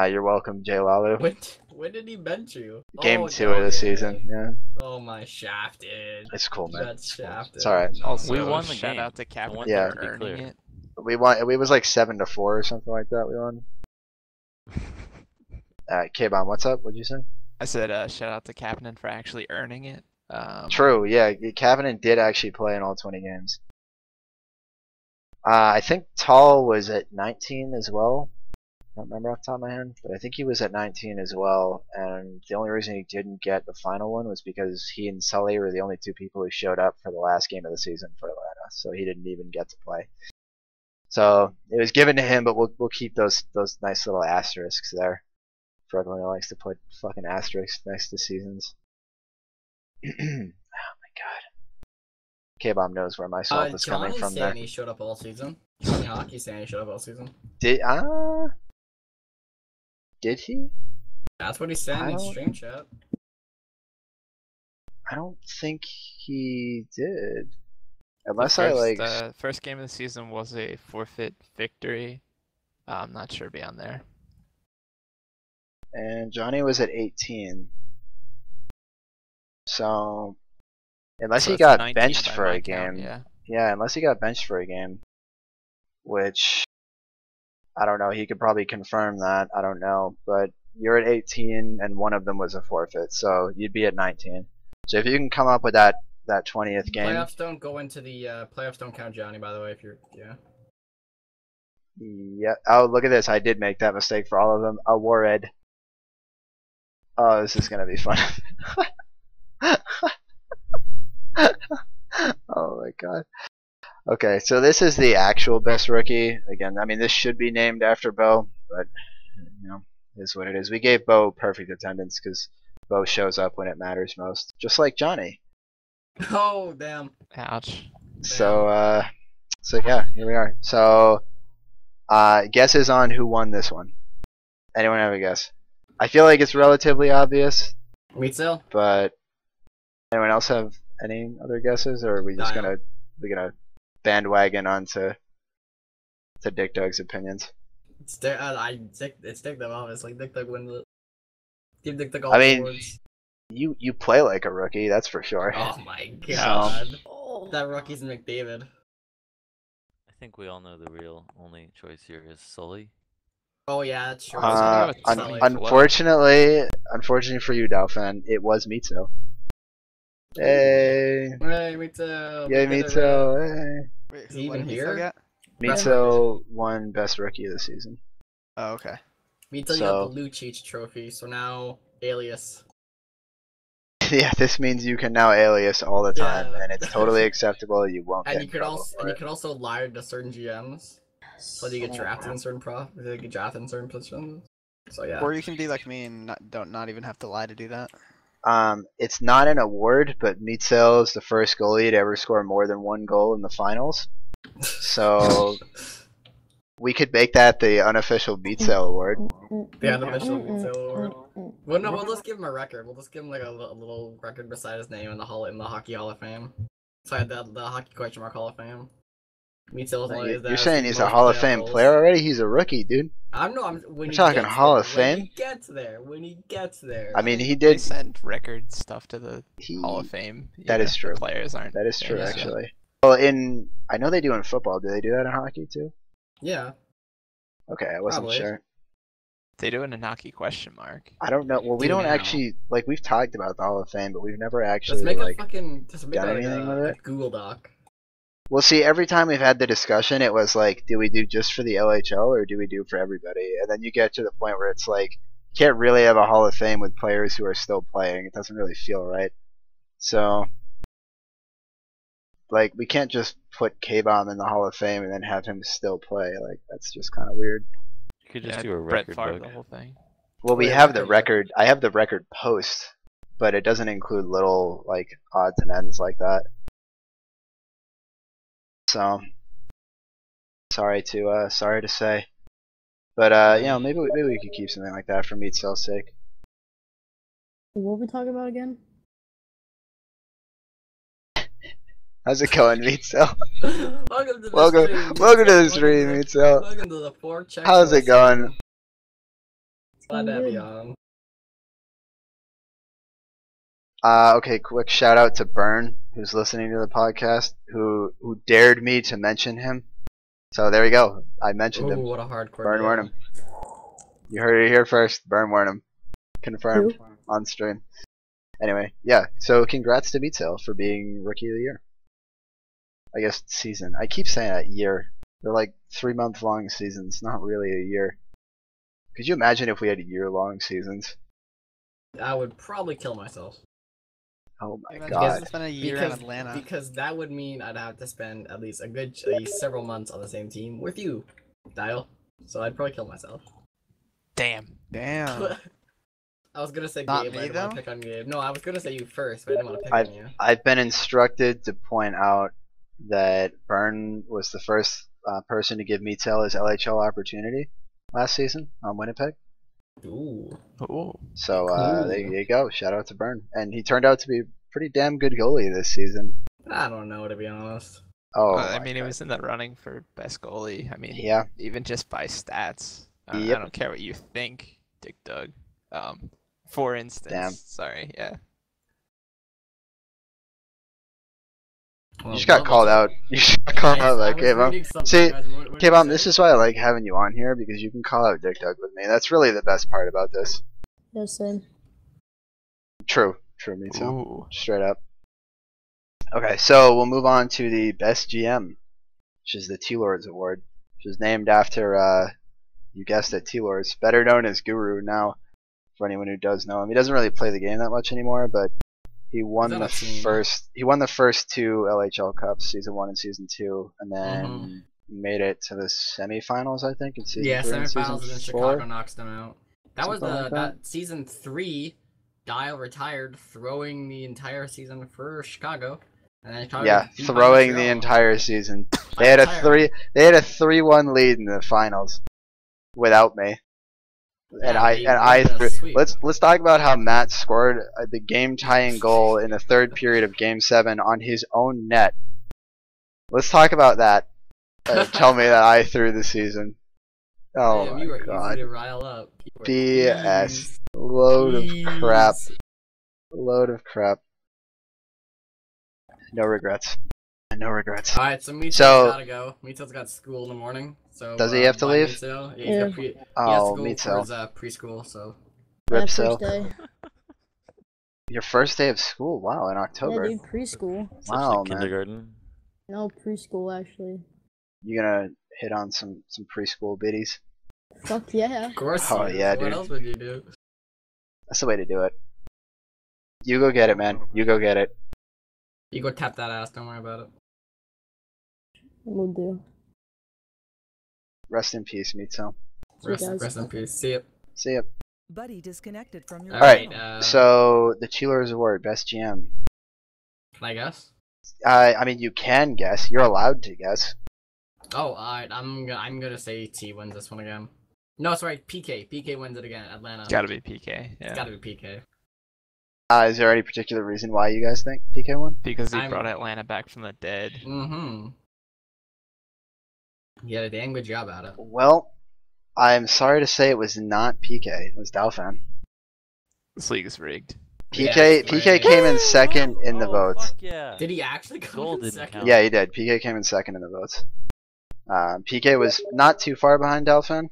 You're welcome, Jay Lalu. When did he bench you? Game Oh, 2 no, of the season. Yeah, Oh my shafted. it's cool, man. That's shafted. It's alright. Also, We won the shout game. out to Cap I want that for to be earning clear. it. We won. It was like 7-4 or something like that. We won. K-Bomb, what's up? What'd you say? I said shout out to Kapanen for actually earning it. True. Yeah, Kapanen did actually play in all 20 games. I think Tall was at 19 as well. I don't remember off the top of my head, but I think he was at 19 as well. And the only reason he didn't get the final one was because he and Sully were the only two people who showed up for the last game of the season for Atlanta, so he didn't even get to play. So it was given to him, but we'll keep those nice little asterisks there for everyone who likes to put fucking asterisks next to seasons. Oh my god. K-Bomb knows where my salt is coming from there. Johnny showed up all season. Johnny Hockey saying he showed up all season. Did he? That's what he's saying in stream chat. I don't think he did. Unless I like. The first game of the season was a forfeit victory. I'm not sure beyond there. And Johnny was at 18. So, unless So he it's got 19 benched by for my a count, game. yeah. Yeah, unless he got benched for a game. Which, I don't know. He could probably confirm that. I don't know. But you're at 18, and one of them was a forfeit. So, you'd be at 19. So, if you can come up with that 20th game. Playoffs don't go into the playoffs don't count Johnny, by the way. If you're Yeah. Oh, look at this. I did make that mistake for all of them. Award. Oh, this is gonna be fun. Oh my god. Okay, so this is the actual best rookie. Again, I mean, this should be named after Bo, but it is what it is. We gave Bo perfect attendance because Bo shows up when it matters most, just like Johnny. Oh damn. Ouch. So, so yeah, here we are. So, guesses on who won this one. Anyone have a guess? I feel like it's relatively obvious. Me too. But anyone else have any other guesses, or are we just gonna bandwagon onto Dick Dug's opinions? It's Dick Dug, obviously. Dick Dug wins it. Give Dick Dug all I the mean, awards. you play like a rookie, that's for sure. Oh my god. Oh. That rookie's McDavid. I think we all know the real only choice here is Sully. Oh yeah, that's true. Unfortunately for you, Dalfan, it was Mitsu. Hey. Hey, Mitsu. Yay, Mitsu. Hey. Wait, Is he who even won Mitsu here? yet? Mitsu won best rookie of the season. Oh, okay. Mitsu got the Lucic trophy, so now Alias. Yeah, this means you can now alias all the time, Yeah. and it's totally acceptable. You won't And get you in could trouble also for it. lie to certain GMs, so that you get drafted in certain you get drafted in certain positions. So yeah. Or you can be like me and not even have to lie to do that. It's not an award, but Mitzel is the first goalie to ever score more than one goal in the finals. So we could make that the unofficial Mitzel award. The unofficial Mitzel award. Well, no, we'll just give him a record. We'll just give him like a little record beside his name in the Hockey Hall of Fame. Beside the Hockey question mark Hall of Fame. You're saying he's a Hall of Fame player already? He's a rookie, dude. We're talking Hall of Fame. When he gets there. I mean, he They did. send record stuff to the Hall of Fame. That is true. Players aren't. That is true, Yeah. actually. Well, I know they do in football. Do they do that in hockey too? Yeah. Okay, I wasn't Probably. sure. They do it in hockey question mark. I don't know. Well, we Do don't now. actually like. We've talked about the Hall of Fame, but we've never Just actually make like. just make done like anything with a it? Google Doc. Well, see, every time we've had the discussion, it was like, do we do just for the LHL or do we do for everybody? And then you get to the point where it's like, you can't really have a Hall of Fame with players who are still playing. It doesn't really feel right. So, like, we can't just put K-Bomb in the Hall of Fame and then have him still play. Like, that's just kind of weird. You could just Yeah, do a Brett record Favre, book. the whole thing. Well, we Yeah, have the yeah. record. I have the record post, but it doesn't include little, like, odds and ends like that. So, sorry to say, but maybe we could keep something like that for Meatcell's sake. What are we talking about again? How's it going, Meatcell? Welcome to the Welcome stream. to the stream, Meatcell. Welcome to the 4 check. How's it going? Glad to have you on. Okay, quick shout out to Byrne, who's listening to the podcast, who dared me to mention him. So there you go. I mentioned Ooh, him. what a hardcore. Byrne deal. Wernham. You heard it here first. Byrne Wernham. Confirmed on stream. Anyway, yeah. So congrats to Meatcell for being Rookie of the Year. I guess season. I keep saying that year. They're like 3-month long seasons, not really a year. Could you imagine if we had year-long seasons? I would probably kill myself. Oh my Imagine god. it's been a year in Atlanta. Because that would mean I'd have to spend at least several months on the same team with you, Dial. So I'd probably kill myself. Damn. Damn. I was gonna say Not Gabe, me, but I didn't want though? to pick on Gabe. No, I was gonna say you first, but I didn't want to pick on you. I've been instructed to point out that Byrne was the first person to give Meatcell his LHL opportunity last season on Winnipeg. Ooh. Ooh. So Cool. there you go. Shout out to Byrne. And he turned out to be a pretty damn good goalie this season. I don't know, to be honest. Oh, I my mean, he God. was in the running for best goalie. I mean, Yeah. even just by stats. Yep. I don't care what you think, Dick Doug. For instance, Damn. sorry, yeah. You just got called out. You just got called out like K-Bomb. See, K-Bomb, this is why I like having you on here, because you can call out Dick Doug with me. That's really the best part about this. Yeah, same. True, me too. Ooh. Straight up. Okay, so we'll move on to the best GM, which is the T-Lords Award, which is named after, you guessed it, T-Lords, better known as Guru now, for anyone who does know him. He doesn't really play the game that much anymore, but he won the first 2 LHL Cups, Season 1 and Season 2, and then made it to the semifinals, I think, in Season 3 and semifinals, and then Season 4. Chicago knocks them out. That was Something like that Season 3. Dial retired, throwing the entire season for Chicago. And then Chicago Yeah, beat throwing the Montreal. entire season. They had a 3-1 lead in the finals without me. And I threw. Let's talk about how Matt scored the game-tying goal in the 3rd period of Game 7 on his own net. Let's talk about that. Tell me that I threw the season. Oh Damn, my you were god. easy to rile up. BS. Load of crap. Load of crap. No regrets. No regrets. Alright, so Mitchell's gotta go. Mitchell's got school in the morning. So does he have to bye, leave? Mitchell. Yeah, Yeah. he has to Oh, go Mitchell. for his preschool, so. Rip First Cell. day. Your first day of school? Wow, in Yeah, October. dude, preschool. Such Wow, like man. kindergarten. No, preschool, actually. You gonna hit on some preschool biddies? Fuck yeah. Of course. Oh, he is. yeah, What dude. else would you do? That's the way to do it. You go get it, man. You go get it. You go tap that ass, don't worry about it. We'll do. Rest in peace, Mitzel. See you guys. Rest in peace. See ya. See ya. Buddy disconnected from your All right. channel. So the Cheelers Award, best GM. Can I guess? I mean, you can guess. You're allowed to guess. Oh, alright. I'm gonna say T wins this one again. No, sorry, PK. PK wins it again. Atlanta. It's got to be PK. Yeah. It's gotta be PK. Is there any particular reason why you guys think PK won? Because he brought Atlanta back from the dead. Mm-hmm. He had a damn good job at it. Well, I'm sorry to say it was not PK. It was Dalfan. This league is rigged. PK came in second in the votes. Fuck yeah. Did he actually come in second? Yeah, he did. PK came in second in the votes. PK was not too far behind Dalfan,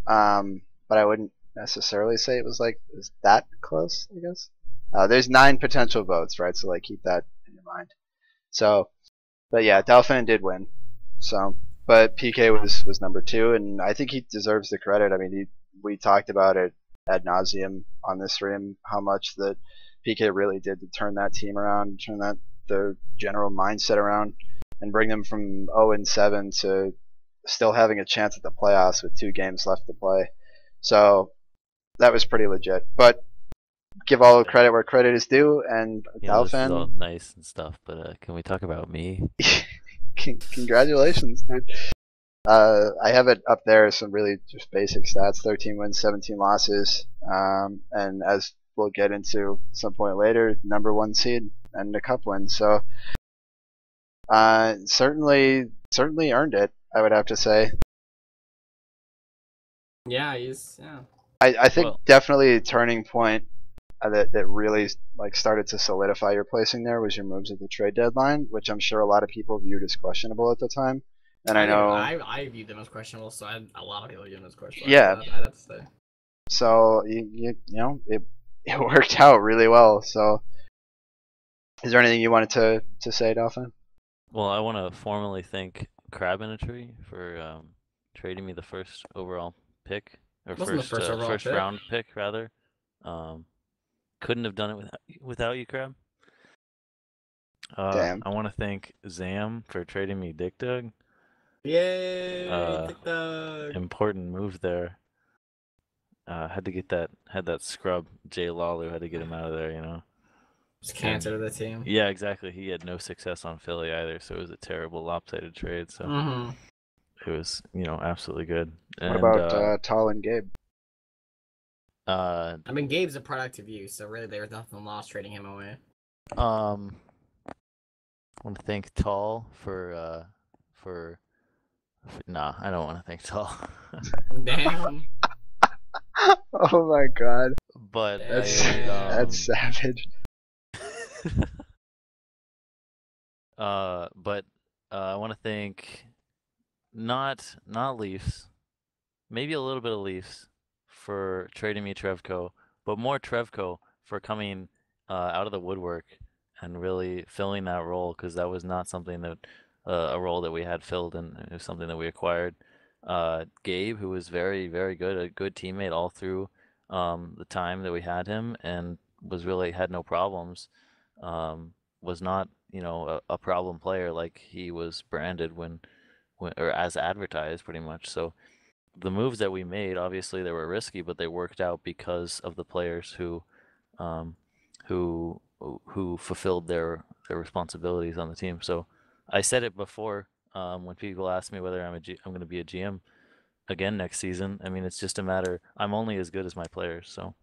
but I wouldn't necessarily say it was that close, I guess. There's 9 potential votes, right? So keep that in your mind. So, but yeah, Dalfan did win. So, but PK was number 2, and I think he deserves the credit. I mean, we talked about it ad nauseum on this stream, how much that PK really did to turn that team around, turn the general mindset around, and bring them from 0-7 to still having a chance at the playoffs with 2 games left to play. So that was pretty legit. But give all credit where credit is due, and This is all Dalfan, nice and stuff, but can we talk about me? congratulations, dude. I have it up there, some really just basic stats: 13 wins, 17 losses, and as we'll get into some point later, number 1 seed and a cup win. So certainly earned it, I would have to say. Yeah, yeah. I think definitely a turning point that really started to solidify your placing there was your moves at the trade deadline, which I'm sure a lot of people viewed as questionable at the time. And I know I viewed them as questionable, so a lot of people viewed them as questionable. Yeah. I'd have to say. So you know it worked out really well. So is there anything you wanted to say, Dolphin? Well, I want to formally thank Crab in a Tree for trading me the first overall pick, or first round pick rather. Couldn't have done it without you, Crab. Damn. I want to thank Zam for trading me Dick Dug. Yay, Dick Dug. Important move there. Had that scrub Jay Lawler, had to get him out of there, you know. Just cancer to the team. Yeah, exactly. He had no success on Philly either, so it was a terrible lopsided trade. So it was, absolutely good. What about Tall and Gabe? I mean, Gabe's a product of you, so really there was nothing lost trading him away. I want to thank Tall for nah, I don't want to thank Tall. Damn. Oh my god. But that's savage. But I want to thank not Leafs, maybe a little bit of Leafs for trading me Trevko, but more Trevko for coming out of the woodwork and really filling that role, because that was not something that a role that we had filled, and it was something that we acquired. Gabe, who was very, very good, a good teammate all through the time that we had him, and was really had no problems. Was not, a problem player like he was branded when or as advertised, pretty much. So the moves that we made, obviously they were risky, but they worked out because of the players who fulfilled their responsibilities on the team. So I said it before when people ask me whether I'm going to be a GM again next season. I mean, it's just a matter. I'm only as good as my players. So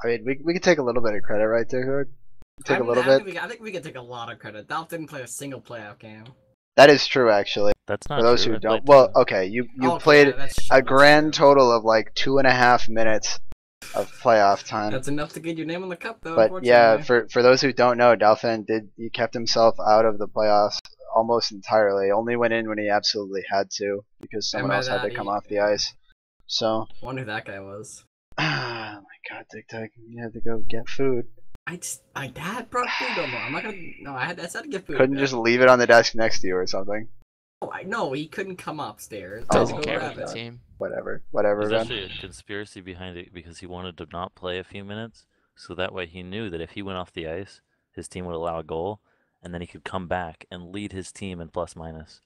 I mean, we could take a little bit of credit right there, Hood. Take a little bit. I think we could take a lot of credit. Dolph didn't play a single playoff game. That is true, actually. That's not for those true. who don't. Well, okay, you played a grand total of 2.5 minutes of playoff time. That's enough to get your name on the cup, though. But yeah, for those who don't know, Dolphin he kept himself out of the playoffs almost entirely. Only went in when he absolutely had to, because someone else had to come off the ice. So. I wonder who that guy was. Oh my God, Dick Dug, you had to go get food. I had brought food no more. I'm not gonna. No, I said to get food. Couldn't just leave it on the desk next to you or something. Oh, I know he couldn't come upstairs. Doesn't care about the team. Whatever. There's actually a conspiracy behind it, because he wanted to not play a few minutes, so that way he knew that if he went off the ice, his team would allow a goal, and then he could come back and lead his team in plus minus.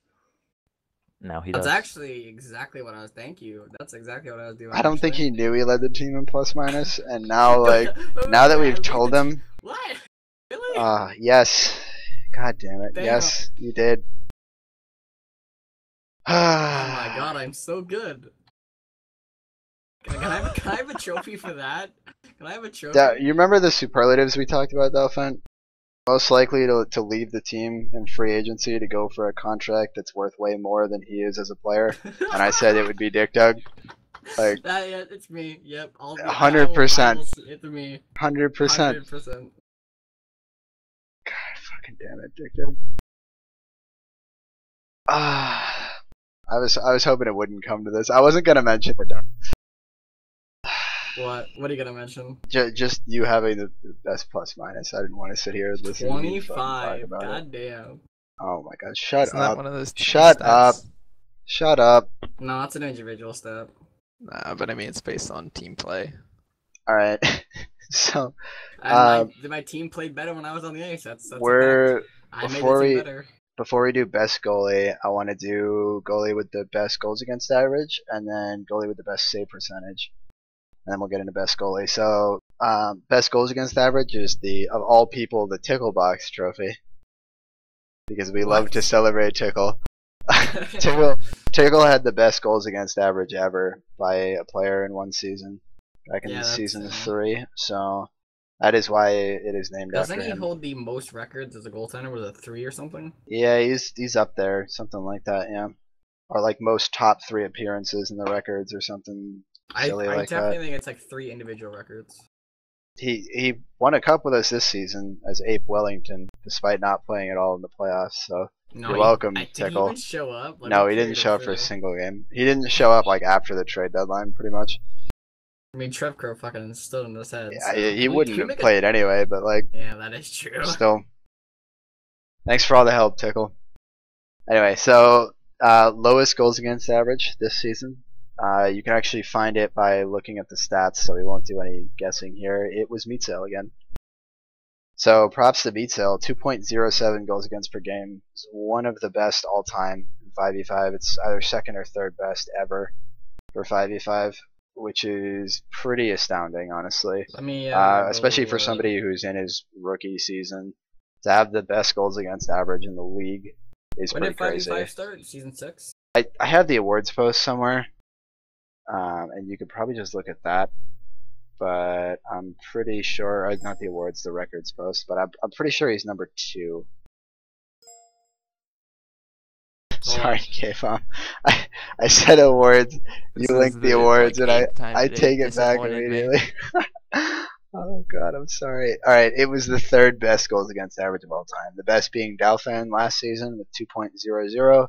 Now he That's does. actually exactly what I was. Thank you. That's exactly what I was doing. I don't think actually. he knew he led the team in plus minus, and now Wait, now that I we've lead told the him, What? Really? yes, god damn it, Damn. yes, you did. Oh my god, I'm so good. Can I have a trophy for that? Can I have a trophy? You remember the superlatives we talked about, Delphin? Most likely to leave the team in free agency to go for a contract that's worth way more than he is as a player, and I said it would be Dick Doug. Like, yeah, it's me. Yep, 100%. It's me. 100%. 100%. God, fucking damn it, Dick Doug. I was hoping it wouldn't come to this. I wasn't gonna mention it. What? What are you gonna mention? Just you having the best plus minus. I didn't want to sit here and listen to you fucking talk 25. about it. God damn. Oh my god, shut Isn't that up. one of those Shut up. stats? Shut up. No, that's an individual step. Nah, but I mean it's based on team play. Alright. So And my team played better when I was on the ice. That's a fact. I made the team better. Before we do best goalie, I want to do goalie with the best goals against average, and then goalie with the best save percentage, and then we'll get into best goalie. So, best goals against average is of all people, the Tickle Box trophy, because we love to celebrate Tickle. Tickle had the best goals against average ever by a player in one season, back in season 3. So that is why it is named after him. Doesn't he hold the most records as a goaltender? Was it 3 or something? Yeah, he's up there, something like that. Yeah, or like most top 3 appearances in the records or something silly I like that. definitely think it's like 3 individual records. He won a cup with us this season as Ape Wellington, despite not playing at all in the playoffs. So you're welcome, Tickle. Did he even show up? No, he didn't show up for a single game. He didn't show up like after the trade deadline, pretty much. I mean, Trevcro fucking stood in his head. Yeah, so. he wouldn't have played anyway, but like. Yeah, that is true. Still. Thanks for all the help, Tickle. Anyway, so lowest goals against average this season. You can actually find it by looking at the stats, so we won't do any guessing here. It was Meatsail again. So props to Meatsail. 2.07 goals against per game. It's one of the best all time in 5v5. It's either second or third best ever for 5v5, which is pretty astounding, honestly. Especially for somebody who's in his rookie season. To have the best goals against average in the league is pretty crazy. When did 5v5 start? Season 6? I have the awards post somewhere. And you could probably just look at that, but I'm pretty sure, not the awards, the records post, but I'm pretty sure he's number 2. Sorry, K-Fom. I said awards, you linked the awards, and I take it back immediately. Oh god, I'm sorry. Alright, it was the 3rd best goals against average of all time. The best being Dalfan last season with 2.00.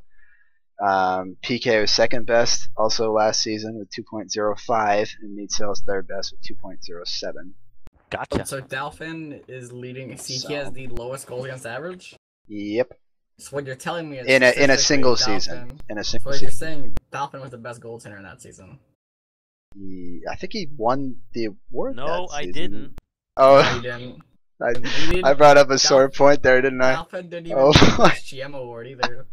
PK was 2nd best also last season with 2.05, and Meatsail's 3rd best with 2.07. Gotcha. So Dalfin is leading. See, he has the lowest goals against average. Yep. So what you're telling me is in a single season. In a single season. So you're saying Dalfin was the best goaltender in that season. I think he won the award. No, that I season. didn't. Oh, No, you didn't. I brought up a sore point there, didn't I? Dalfin didn't even win the GM award either.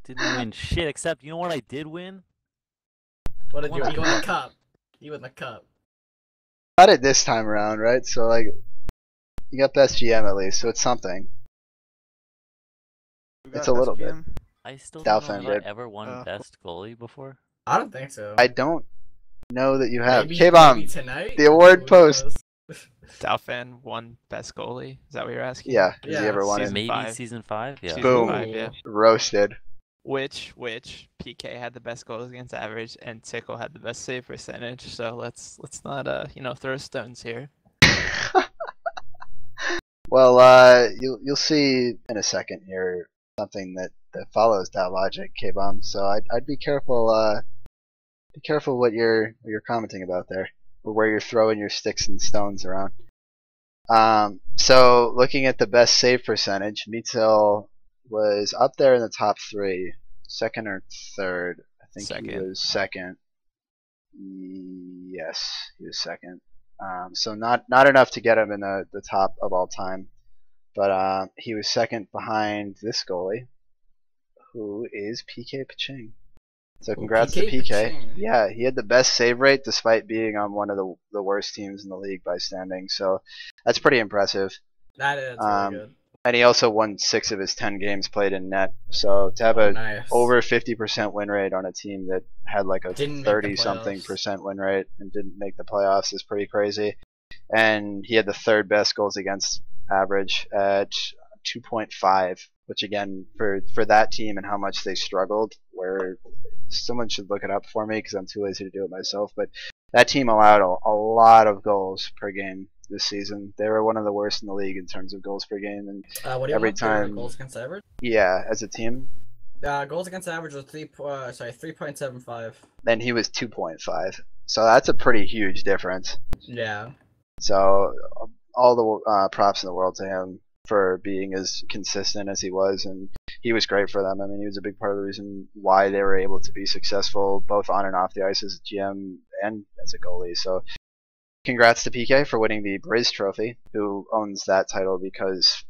Didn't win shit, except, you know what I did win? What did you? He won the cup. He won the cup. Got it this time around, right? So like, you got best GM at least, so it's something. It's a little bit. I still don't know if I ever won Oh. best goalie before. I don't think so. I don't know that you have. Maybe K-Bomb, tonight? the award post. Dalfan won best goalie. Is that what you're asking? Yeah, has he ever won it? Maybe season 5? Yeah. Boom. 5, yeah. Roasted. Which PK had the best goals against average and Tickle had the best save percentage. So let's not throw stones here. Well, you'll see in a second here something that follows that logic, K-Bomb. So I'd be careful. Be careful what you're commenting about there, or where you're throwing your sticks and stones around. So looking at the best save percentage, Meatsail was up there in the top 3, 2nd or 3rd. I think he was 2nd. Yes, he was 2nd. So not enough to get him in the top of all time, but he was 2nd behind this goalie, who is PK Paching. So congrats to PK. Yeah, he had the best save rate despite being on one of the worst teams in the league by standing. So that's pretty impressive. That is really good. And he also won 6 of his 10 games played in net. So to have over 50% win rate on a team that had like a 30-something% win rate and didn't make the playoffs is pretty crazy. And he had the 3rd best goals against average at 2.5, which again for that team and how much they struggled, where someone should look it up for me because I'm too lazy to do it myself, but that team allowed a lot of goals per game this season. They were one of the worst in the league in terms of goals per game, and what do you every time goals against average? Yeah, as a team. Goals against average was 3.75. Then he was 2.5. So that's a pretty huge difference. Yeah. So all the props in the world to him for being as consistent as he was, and he was great for them. I mean, he was a big part of the reason why they were able to be successful both on and off the ice as a GM and as a goalie. So congrats to PK for winning the Briz Trophy, who owns that title because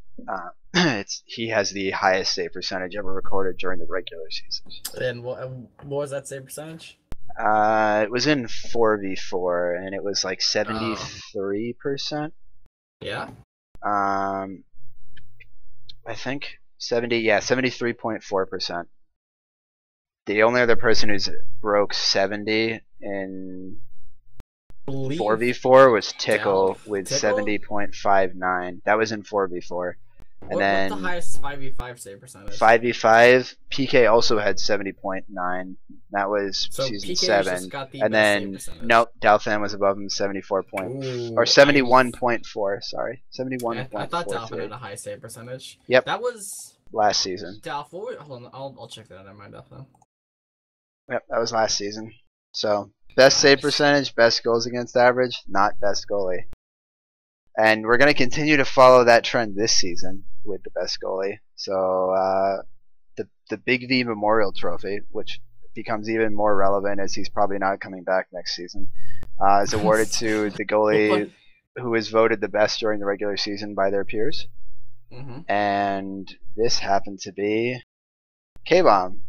he has the highest save percentage ever recorded during the regular season. And what was that save percentage? It was in 4v4, and it was like 73%. Yeah. I think 73.4%. The only other person who's broke 70 in 4v4 was Tickle with 70.59. That was in 4v4. And then what's the highest 5v5 save percentage? 5v5, PK also had 70.9. That was so season PK 7. And then nope, Dalfan was above him, 74 or 71.4. Sorry, 71.4. I thought Dalfan had a high save percentage. Yep. That was last season. Hold on, I'll check that out. Never mind, Dalfan. Yep, that was last season. So best save percentage, best goals against average, not best goalie. And we're going to continue to follow that trend this season with the best goalie. So the Big V Memorial Trophy, which becomes even more relevant as he's probably not coming back next season, is awarded to the goalie who is voted the best during the regular season by their peers. And this happened to be K-Bomb.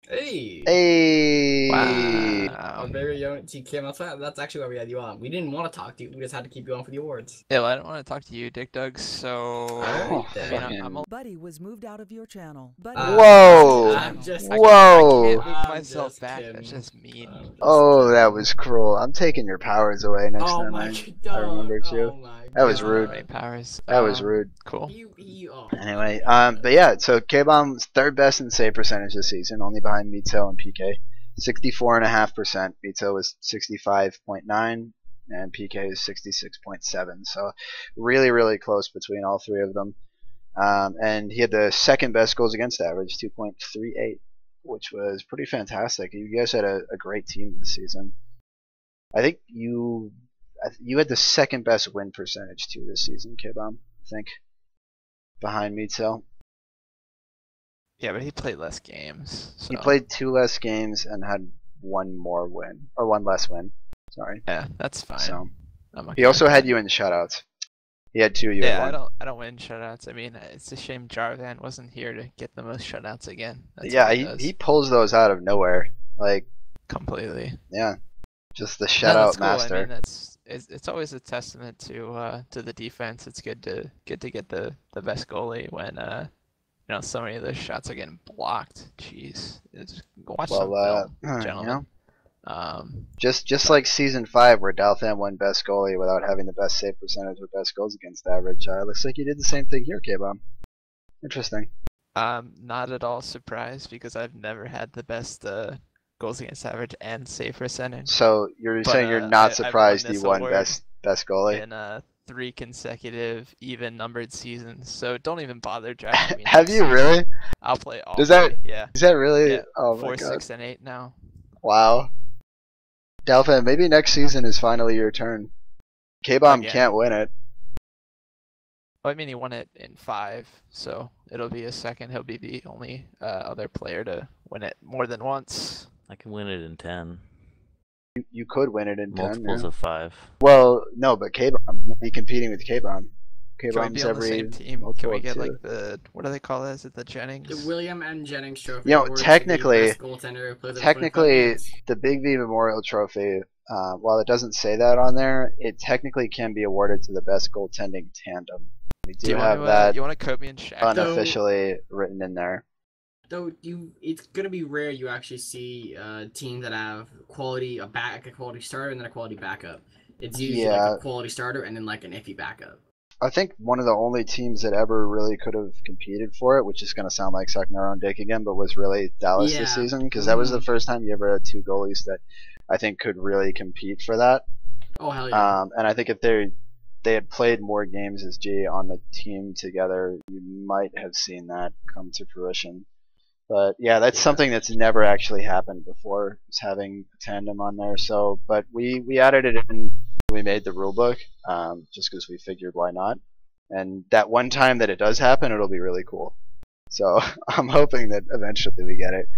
Hey! Wow. Our very own TK. That's actually why we had you on. We didn't want to talk to you. We just had to keep you on for the awards. Yeah, well, I don't want to talk to you, Dick Doug, so... Buddy was moved out of your channel. Whoa! I'm just... Whoa! I can't make myself back. That's just mean. Oh, that was cruel. I'm taking your powers away next time I remember you. That was rude. Powers. That was rude. Cool. Anyway, but yeah, so K-Bomb's 3rd best in save percentage this season, only behind Mito and PK. 64.5%. Mito was 65.9, and PK is 66.7. So really, really close between all 3 of them. And he had the 2nd best goals against average, 2.38, which was pretty fantastic. You guys had a great team this season. I think you had the 2nd best win percentage too this season, K-Bomb, I think, behind Mito. Yeah, but he played less games. So. He played 2 less games and had 1 more win, or 1 less win. Sorry. Yeah, that's fine. So he also had you in shutouts. He had 2. Yeah, I don't win shutouts. I mean, it's a shame Jarvan wasn't here to get the most shutouts again. That's yeah, he pulls those out of nowhere, like completely. Yeah, just the shutout master. I mean, it's always a testament to the defense. It's good to get the best goalie when so many of those shots are getting blocked. Jeez, watch some film, gentlemen. Just like season 5 where Dalfan won best goalie without having the best save percentage or best goals against average. Looks like you did the same thing here, K-Bomb. Interesting. Not at all surprised because I've never had the best goals against average and save percentage. So you're saying you're not surprised you won best goalie in 3 consecutive even numbered seasons. So don't even bother driving me. Have you really? I'll play all. Is that really? Yeah. Oh 4, my God. 6, and 8 now. Wow. Dalfan, maybe next season is finally your turn. K-Bomb can't win it. Well, I mean, he won it in 5, so it'll be his 2nd. He'll be the only other player to win it more than once. I can win it in 10. You could win it in 10. Multiples of 5. Well, no, but K-Bomb. You'd be competing with K-Bomb. K Can we bombs be on the every same team? Can multiple we get too. like the what do they call that? Is it the Jennings? The William N. Jennings Trophy. You know, awarded to the technically- best goaltender who plays over 25 Technically, games. the Big V Memorial Trophy, while it doesn't say that on there, it technically can be awarded to the best goaltending tandem. We do, you have want to, that you want to Kobe and Shaq? unofficially written in there. Though it's gonna be rare you actually see teams that have a quality starter and then a quality backup. It's usually like a quality starter and then like an iffy backup. I think one of the only teams that ever really could have competed for it, which is going to sound like sucking our own dick again, but was really Dallas this Yeah. season, because that was the first time you ever had two goalies that I think could really compete for that. Oh hell yeah! And I think if they had played more games as G on the team together, you might have seen that come to fruition. But yeah, that's something that's never actually happened before, is having a tandem on there. So, but we added it in. We made the rule book just because we figured why not. And that one time that it does happen, it'll be really cool. So I'm hoping that eventually we get it.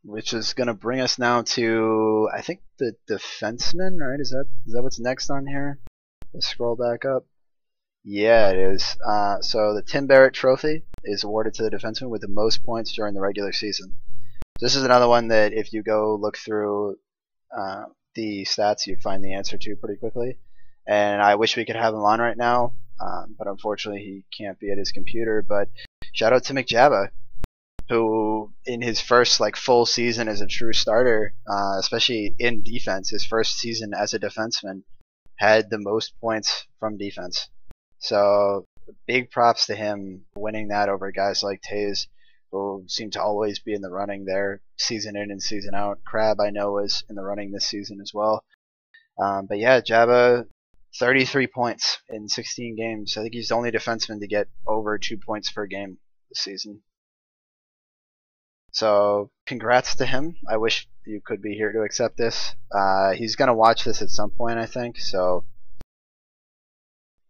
Which is going to bring us now to, I think, the defenseman, right? Is that what's next on here? Let's scroll back up. Yeah, it is. So the Tim Barrett Trophy is awarded to the defenseman with the most points during the regular season. This is another one that if you go look through the stats, you find the answer to pretty quickly. And I wish we could have him on right now, but unfortunately he can't be at his computer. But shout out to McJabba, who in his first full season as a true starter, especially in defense, his first season as a defenseman, had the most points from defense. So big props to him winning that over guys like Taze, who seem to always be in the running there, season in and season out. Crab, I know, was in the running this season as well. But yeah, Jabba, 33 points in 16 games. I think he's the only defenseman to get over 2 points per game this season. So congrats to him. I wish you could be here to accept this. He's going to watch this at some point, I think. So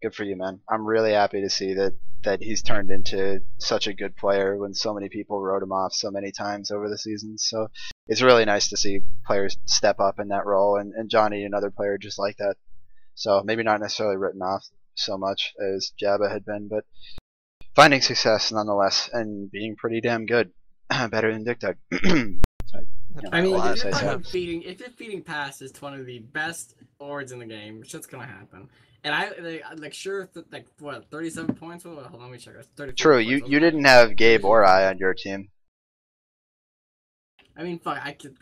good for you, man. I'm really happy to see that he's turned into such a good player when so many people wrote him off so many times over the seasons. So it's really nice to see players step up in that role, and Johnny, another player just like that. So maybe not necessarily written off so much as Jabba had been, but finding success nonetheless and being pretty damn good. Better than Dick Dug. I mean, I'll if say you're feeding passes to one of the best forwards in the game, shit's gonna happen. And sure, 37 points? Hold on, let me check. True, you didn't have Gabe or I on your team. I mean, fuck, I could.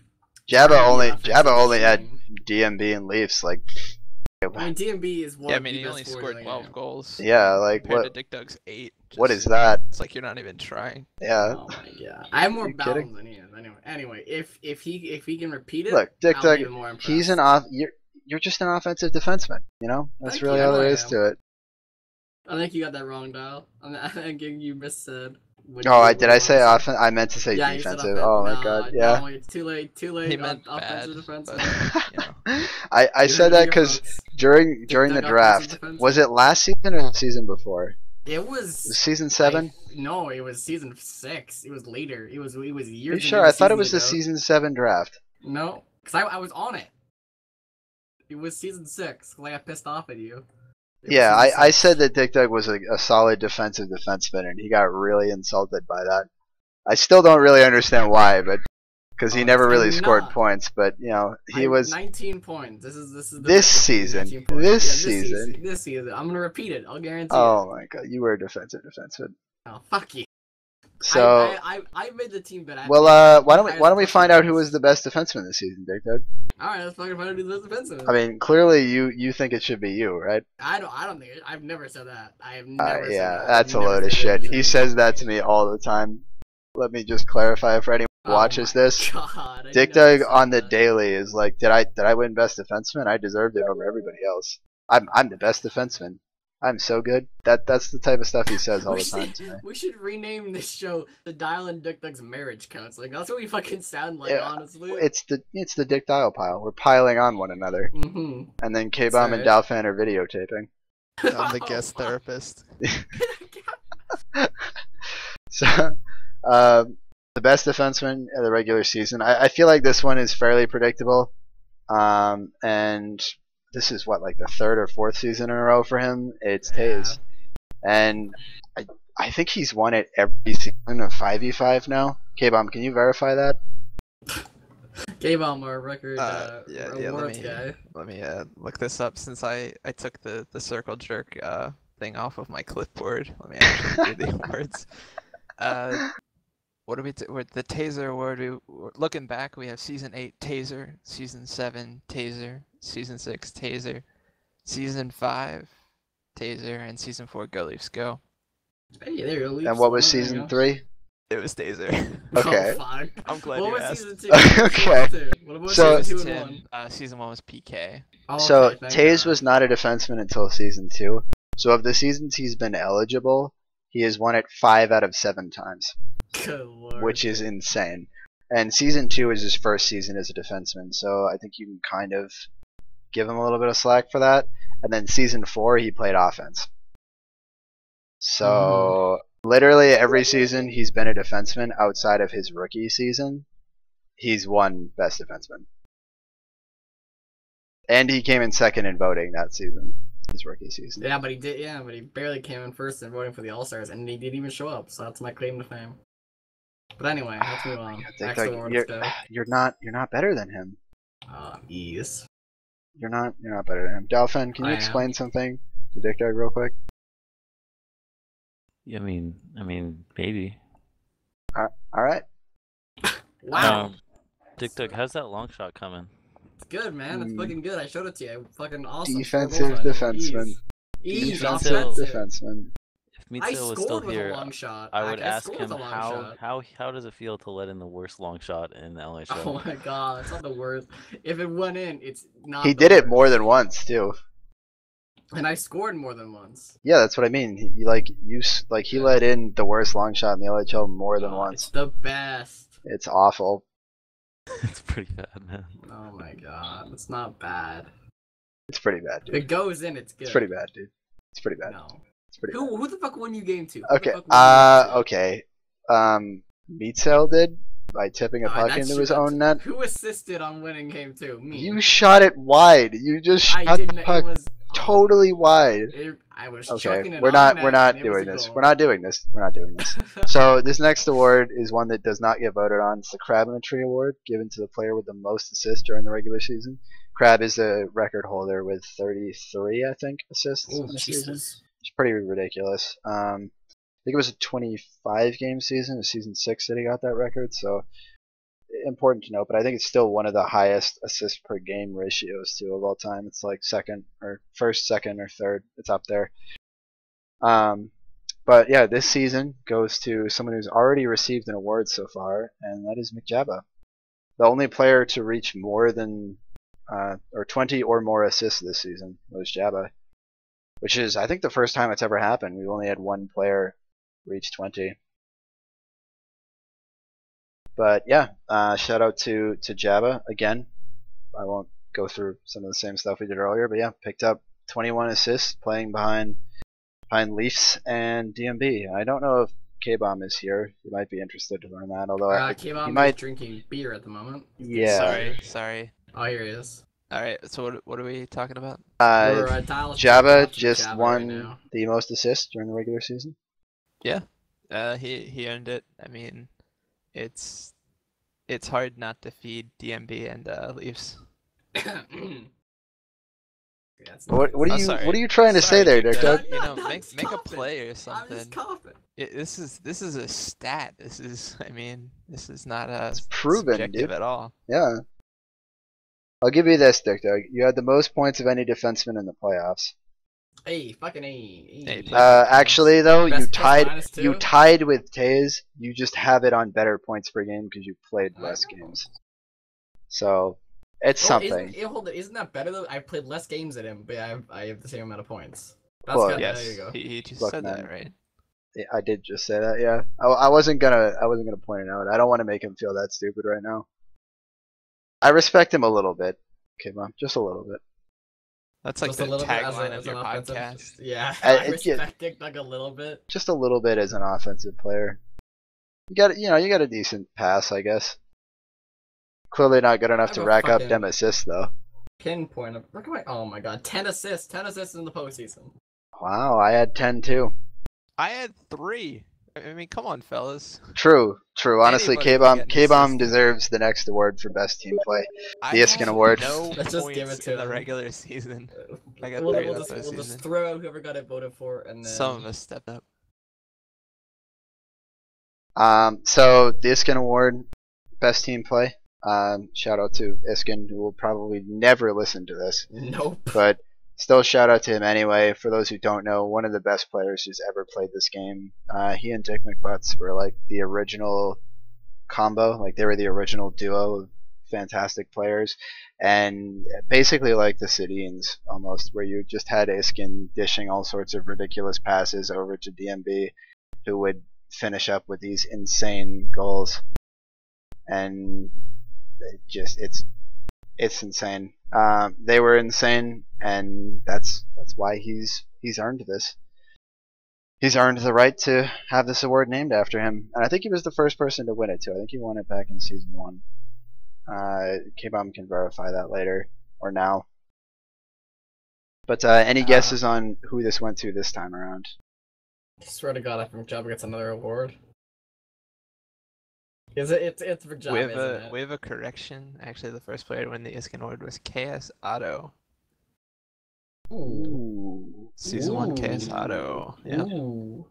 Jabba only had DMB and Leafs. I mean, DMB is one. Yeah, I of mean, the he best only forwards scored in the 12 game. goals. Yeah, compared to Dick Dug's 8. What is that? It's like you're not even trying. Yeah. Oh my god, I have more You balance kidding? than he is. Anyway, if he can repeat it, Look, Dick I'll Dug, be even more impressed. he's you're just an offensive defenseman. You know, that's Thank really you, I all know there I is am. to it. I think you got that wrong, Dial. I think you missaid. Did I say offense? I meant to say Yeah, you said defensive. offense. Oh my No, god, yeah. No, it's too late. He meant offensive bad, defensive. but, you know. I said that because during the Dug draft, offensive defenseman. was it last season or the season before? It was Season 7? No, it was season 6. It was later. It was years. Are you and sure? years I thought it seasons was the ago. season 7 draft. No, because I was on it. It was season 6. I got pissed off at you. It was Yeah, season I 6. said that Dick Dug was a solid defensive defenseman, and he got really insulted by that. I still don't really understand why, but because he never really scored points. But he was 19 points. This is the this difference between season. 19 points. This Yeah, season. This season. I'm gonna repeat it. I'll guarantee Oh it. my god, you were a defensive defenseman. Oh, fuck you. So I made the team better. well, why don't we find out who was the best defenseman this season, Dick Dug? All right, let's fucking find out who the defensive. I mean, clearly you think it should be you, right? I don't think I've never said that. I have never said Yeah, that. that's a I've never load of said shit. that. He says that to me all the time. Let me just clarify for anyone who watches my this. God, I Dick never Dug said on the that. daily is like, did I win best defenseman? I deserved it over everybody else. I'm the best defenseman. I'm so good. That's the type of stuff he says all the time to me. We should rename this show the Dial and Dick Dug's Marriage Counseling. That's what we fucking sound like, Yeah, honestly. It's the Dick Dial pile. We're piling on one another, Mm-hmm. and then K-Bomb and Dalfan are videotaping. I'm the guest therapist. So, the best defenseman of the regular season. I feel like this one is fairly predictable, and this is what, like the third or fourth season in a row for him. It's Yeah. Taze, and I think he's won it every season of 5v5 now. K-Bomb, can you verify that? K-Bomb, our record Yeah, awards guy. let me look this up since I took the circle jerk thing off of my clipboard. Let me actually do the awards. What do we with the Taser award? Looking back, we have season 8 Taser, season 7 Taser, season 6 Taser, season 5 Taser, and season 4 Go Leafs Go. Hey, there you go. And what was season 3? It was Taser. Okay. Oh, fuck. I'm glad What you was asked. season 2? Okay. What about So- season 2 Season and 1? 10, season 1 was PK. Oh, So okay, thank Taze God. was not a defenseman until season 2. So of the seasons he's been eligible, he has won it 5 out of 7 times, Good lord. which is insane. And season 2 is his first season as a defenseman, so I think you can kind of give him a little bit of slack for that. And then season 4, he played offense. So literally every season he's been a defenseman outside of his rookie season, he's won best defenseman. And he came in second in voting that season, his rookie season. Yeah, but he did. Yeah, but he barely came in first in voting for the All Stars, and he didn't even show up. So that's my claim to fame. But anyway, let's move on. Like, Next awards go. you're not better than him. Ease. You're not better than him. Dolphin, can you I am. explain something to Dick Dog real quick? Yeah, I mean, maybe. All right. Wow. Dick Dug, how's that long shot coming? It's good, man. It's fucking good. I showed it to you. Fucking awesome. Defensive 4 goals on it. defenseman. Ease. Defensive Offensive. defenseman. If I Mitzel was still scored with here, a long shot. I would ask scored him with a long shot. how does it feel to let in the worst long shot in the LA show? Oh my god, it's not the worst. If it went in, it's not. He the did it worst. more than once too. And I scored more than once. Yeah, that's what I mean. He let in the worst long shot in the LHL more than Oh, once. It's the best. It's awful. It's pretty bad, man. Oh my god, it's not bad. It's pretty bad, If dude. it goes in, it's good. It's pretty bad, dude. It's pretty bad. No. It's pretty bad. Who the fuck won you game 2? Who Okay. the fuck won you game 2? Okay. Meatsail did by tipping a puck that's into true, his that's- own net. Who assisted on winning game 2? Me. You shot it wide. You just I shot didn't. the puck It was totally wide. I was Okay, chucking it we're on not net, we're not and it was doing a this. goal. We're not doing this. We're not doing this. So this next award is one that does not get voted on. It's the Crab in a Tree Award, given to the player with the most assists during the regular season. Crab is the record holder with 33, I think, assists Oh, in the season. Jesus. It's pretty ridiculous. I think it was a 25 game season, a season 6 that he got that record. So important to note, but I think it's still one of the highest assist per game ratios too of all time. It's like first, second, or third. It's up there. But yeah, this season goes to someone who's already received an award so far, and that is McJabba, the only player to reach more than or 20 or more assists this season was Jabba, which is I think the first time it's ever happened. We've only had one player reach 20. But yeah, shout out to Jabba again. I won't go through some of the same stuff we did earlier, but yeah, picked up 21 assists playing behind Leafs and DMB. I don't know if K-Bomb is here. You might be interested to learn that, although K-Bomb he might. is drinking beer at the moment. Yeah. Sorry. Oh, here he is. All right. So what are we talking about? Jabba just Jabba won right now. the most assists during the regular season. Yeah. He earned it. I mean, it's hard not to feed DMB and Leafs. What are you trying to say Sorry, there, Dick? Doug. Doug? You know, I'm make a coughing. play or I'm something. just coughing. This is a stat. This is not It's proven, subjective dude. at all. Yeah. I'll give you this, Dick Doug. You had the most points of any defenseman in the playoffs. Hey, fucking A. Hey, Actually, though, Best plus minus you two? tied with Taze. You just have it on better points per game because you played less games. So it's something. Isn't that better though? I've played less games than him, but I have the same amount of points. Well, There Yes, you go. he just Look, said man. that, right? Yeah, I did just say that. Yeah, I wasn't gonna point it out. I don't want to make him feel that stupid right now. I respect him a little bit. Okay, Mom, just a little bit. That's like Just the a little bit tagline as of your an offensive- podcast. Yeah, I- I respect Dick Doug a little bit. Just a little bit as an offensive player. You got a decent pass, I guess. Clearly not good enough I to have a rack up fucking- them assists though. pinpoint of. Look at my. Oh my god, 10 assists. 10 assists in the postseason. Wow, I had 10 too. I had 3. I mean, come on, fellas. True. Honestly, Anybody can get an K-Bomb assist. deserves the next award for best team play. I The Iskin had Award. No Let's just give points it to in the him. regular season. I got We'll, 3 we'll in the just, we'll just postseason. throw out whoever got it voted for, and then. Some of us stepped up. So the Iskin Award, best team play. Shout out to Iskin, who will probably never listen to this, Nope. but still shout out to him anyway. For those who don't know, one of the best players who's ever played this game. He and Dick McButts were like the original combo, like they were the original duo of fantastic players, and basically like the Cidians almost, where you just had Iskin dishing all sorts of ridiculous passes over to DMB, who would finish up with these insane goals, and it's insane. They were insane, and that's why he's earned this. He's earned the right to have this award named after him, and I think he was the first person to win it too. I think he won it back in season 1. K-Bomb can verify that later or now. But any guesses on who this went to this time around? I swear to God, I think Jabba gets another award. Is it? It's for Jabba, isn't it? We have a correction. Actually, the first player to win the Iskin Award was KS Otto. Ooh. Season 1 KS Otto. Yeah. Ooh.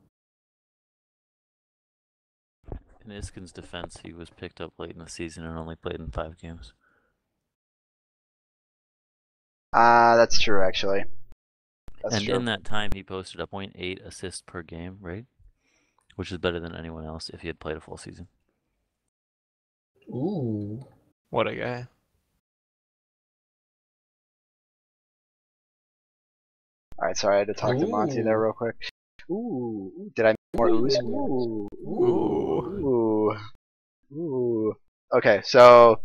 In Iskin's defense, he was picked up late in the season and only played in 5 games. That's true, actually. That's true. In that time, he posted a 0.8 assists per game, right? Which is better than anyone else if he had played a full season. Ooh. What a guy. Alright, sorry, I had to talk to Monty there real quick. Ooh, did I make more oohs? Ooh. Okay, so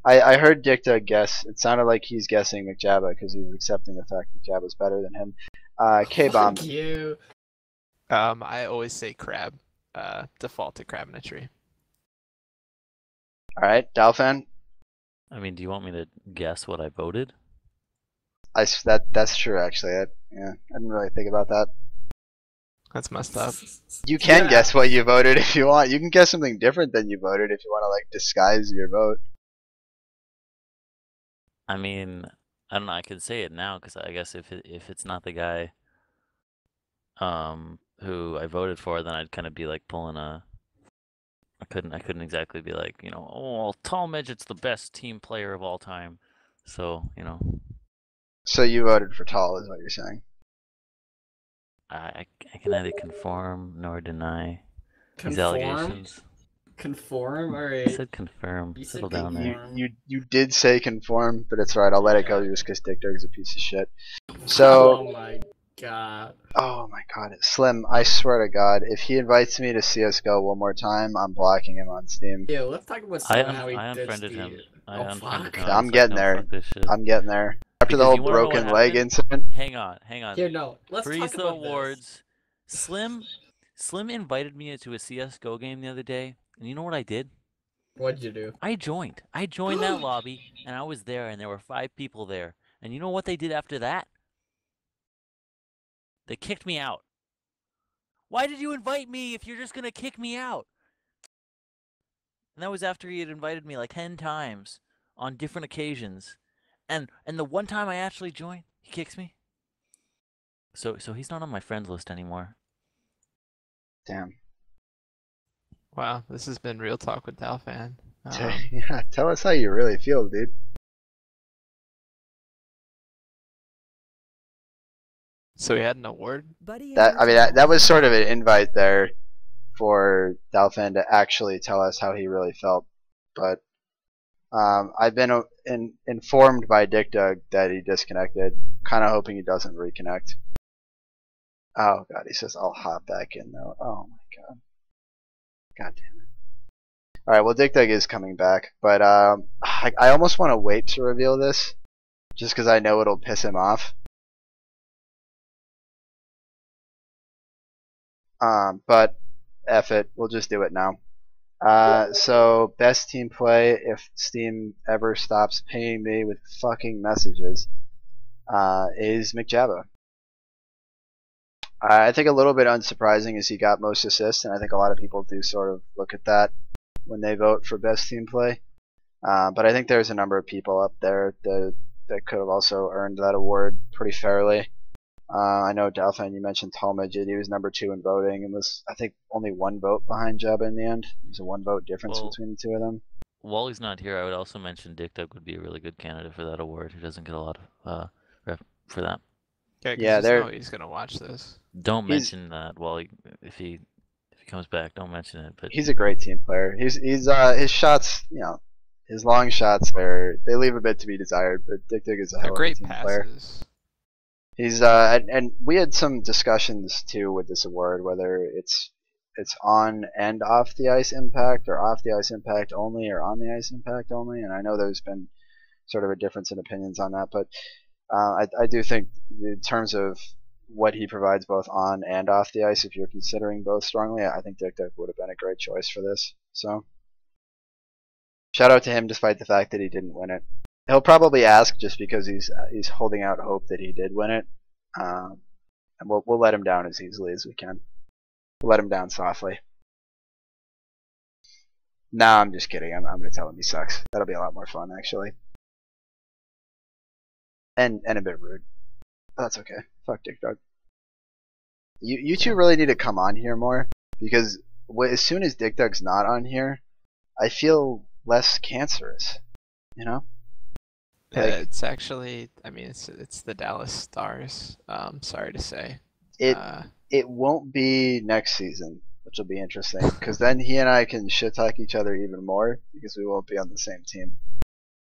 I heard Dicta guess. It sounded like he's guessing McJabba because he's accepting the fact that Jabba's better than him. K-Bomb. Fuck you. I always say crab. Default to crab in a tree. Alright, Dalfan. I mean, do you want me to guess what I voted? That's true, actually. I didn't really think about that. That's messed up. You can guess what you voted if you want. You can guess something different than you voted if you want to like disguise your vote. I mean, I don't know. I could say it now because I guess if it's not the guy who I voted for, then I'd kind of be like pulling a. I couldn't exactly be like, you know, oh, Tall Midget's the best team player of all time. So, you know. So you voted for Tall, is what you're saying? I can neither conform nor deny these Conform? allegations. Conform? I Alright. said confirm. You said Settle down there. conform. You did say conform, but it's alright. I'll let it go just because Dick Dug's a piece of shit. So. Oh my god. Oh my god, Slim! I swear to God, if he invites me to CS:GO one more time, I'm blocking him on Steam. Yeah, let's talk about how he unfriended him. I Oh, unfriended fuck. him. I'm It's getting no, there. fuck this shit. I'm getting there. After the Because whole you wanna know what broken leg happened? incident. Hang on. Here, no. Let's Freeze talk the about awards. Slim invited me to a CS:GO game the other day, and you know what I did? This. What'd you do? I joined that lobby, and I was there, and there were 5 people there. And you know what they did after that? They kicked me out. Why did you invite me if you're just gonna kick me out? And that was after he had invited me like 10 times on different occasions. And the one time I actually joined, he kicks me. So he's not on my friends list anymore. Damn. Wow, this has been Real Talk with Dalfan. Yeah, tell us how you really feel, dude. So he had an award? That was sort of an invite there for Dalfan to actually tell us how he really felt. But I've been informed by Dick Dug that he disconnected. Kind of hoping he doesn't reconnect. Oh god, he says I'll hop back in though. Oh my god. God damn it. Alright, well Dick Dug is coming back, but I almost want to wait to reveal this, just because I know it'll piss him off. But F it, we'll just do it now. So best team play if Steam ever stops paying me with fucking messages, is McJabba. I think a little bit unsurprising is he got most assists, and I think a lot of people do sort of look at that when they vote for best team play. But I think there's a number of people up there that could have also earned that award pretty fairly. I know Dalfan, you mentioned Tall Midget. He was number 2 in voting and was, I think, only 1 vote behind Jabba in the end. There's a 1 vote difference between the two of them. While he's not here, I would also mention Dick Duck would be a really good candidate for that award. He doesn't get a lot of rep for that. Yeah, you he's gonna watch this. Don't mention that while if he comes back. Don't mention it. But he's a great team player. He's his shots, his long shots they leave a bit to be desired. But Dick Duck is a hell of a team player. He's and we had some discussions too with this award whether it's on and off the ice impact or off the ice impact only or on the ice impact only, and I know there's been sort of a difference in opinions on that, but I do think in terms of what he provides both on and off the ice, if you're considering both strongly, I think Dick Duck would have been a great choice for this. So shout out to him despite the fact that he didn't win it. He'll probably ask just because he's holding out hope that he did win it, and we'll let him down as easily as we can. We'll let him down softly. Nah, I'm just kidding. I'm gonna tell him he sucks. That'll be a lot more fun actually, and a bit rude. But that's okay. Fuck Dick Duck. You two really need to come on here more because as soon as Dick Duck's not on here, I feel less cancerous. You know. It's actually, I mean, it's the Dallas Stars. Sorry to say. It won't be next season, which will be interesting because then he and I can shit talk each other even more because we won't be on the same team.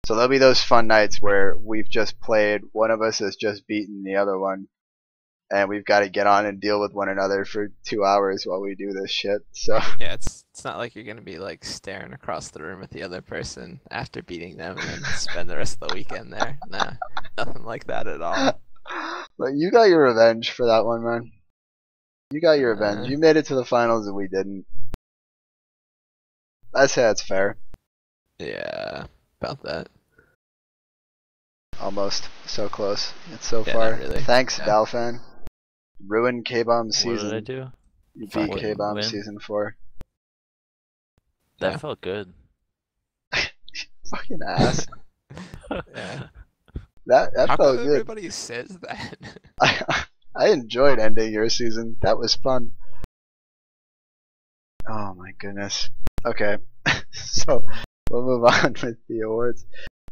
So there'll be those fun nights where we've just played, one of us has just beaten the other one, and we've got to get on and deal with one another for 2 hours while we do this shit. So yeah, it's not like you're gonna be like staring across the room at the other person after beating them and then spend the rest of the weekend there. Nah, nothing like that at all. But you got your revenge for that one, man. You got your revenge. You made it to the finals and we didn't. I'd say that's fair. Yeah, about that. Almost. So close. It's so far. Really. Thanks, Dalfan. Ruined K-Bomb's season. What did I do? You beat K-Bomb season 4. That felt good. Fucking ass. Yeah. That How felt come good. Everybody says that. I enjoyed ending your season. That was fun. Oh my goodness. Okay. So we'll move on with the awards.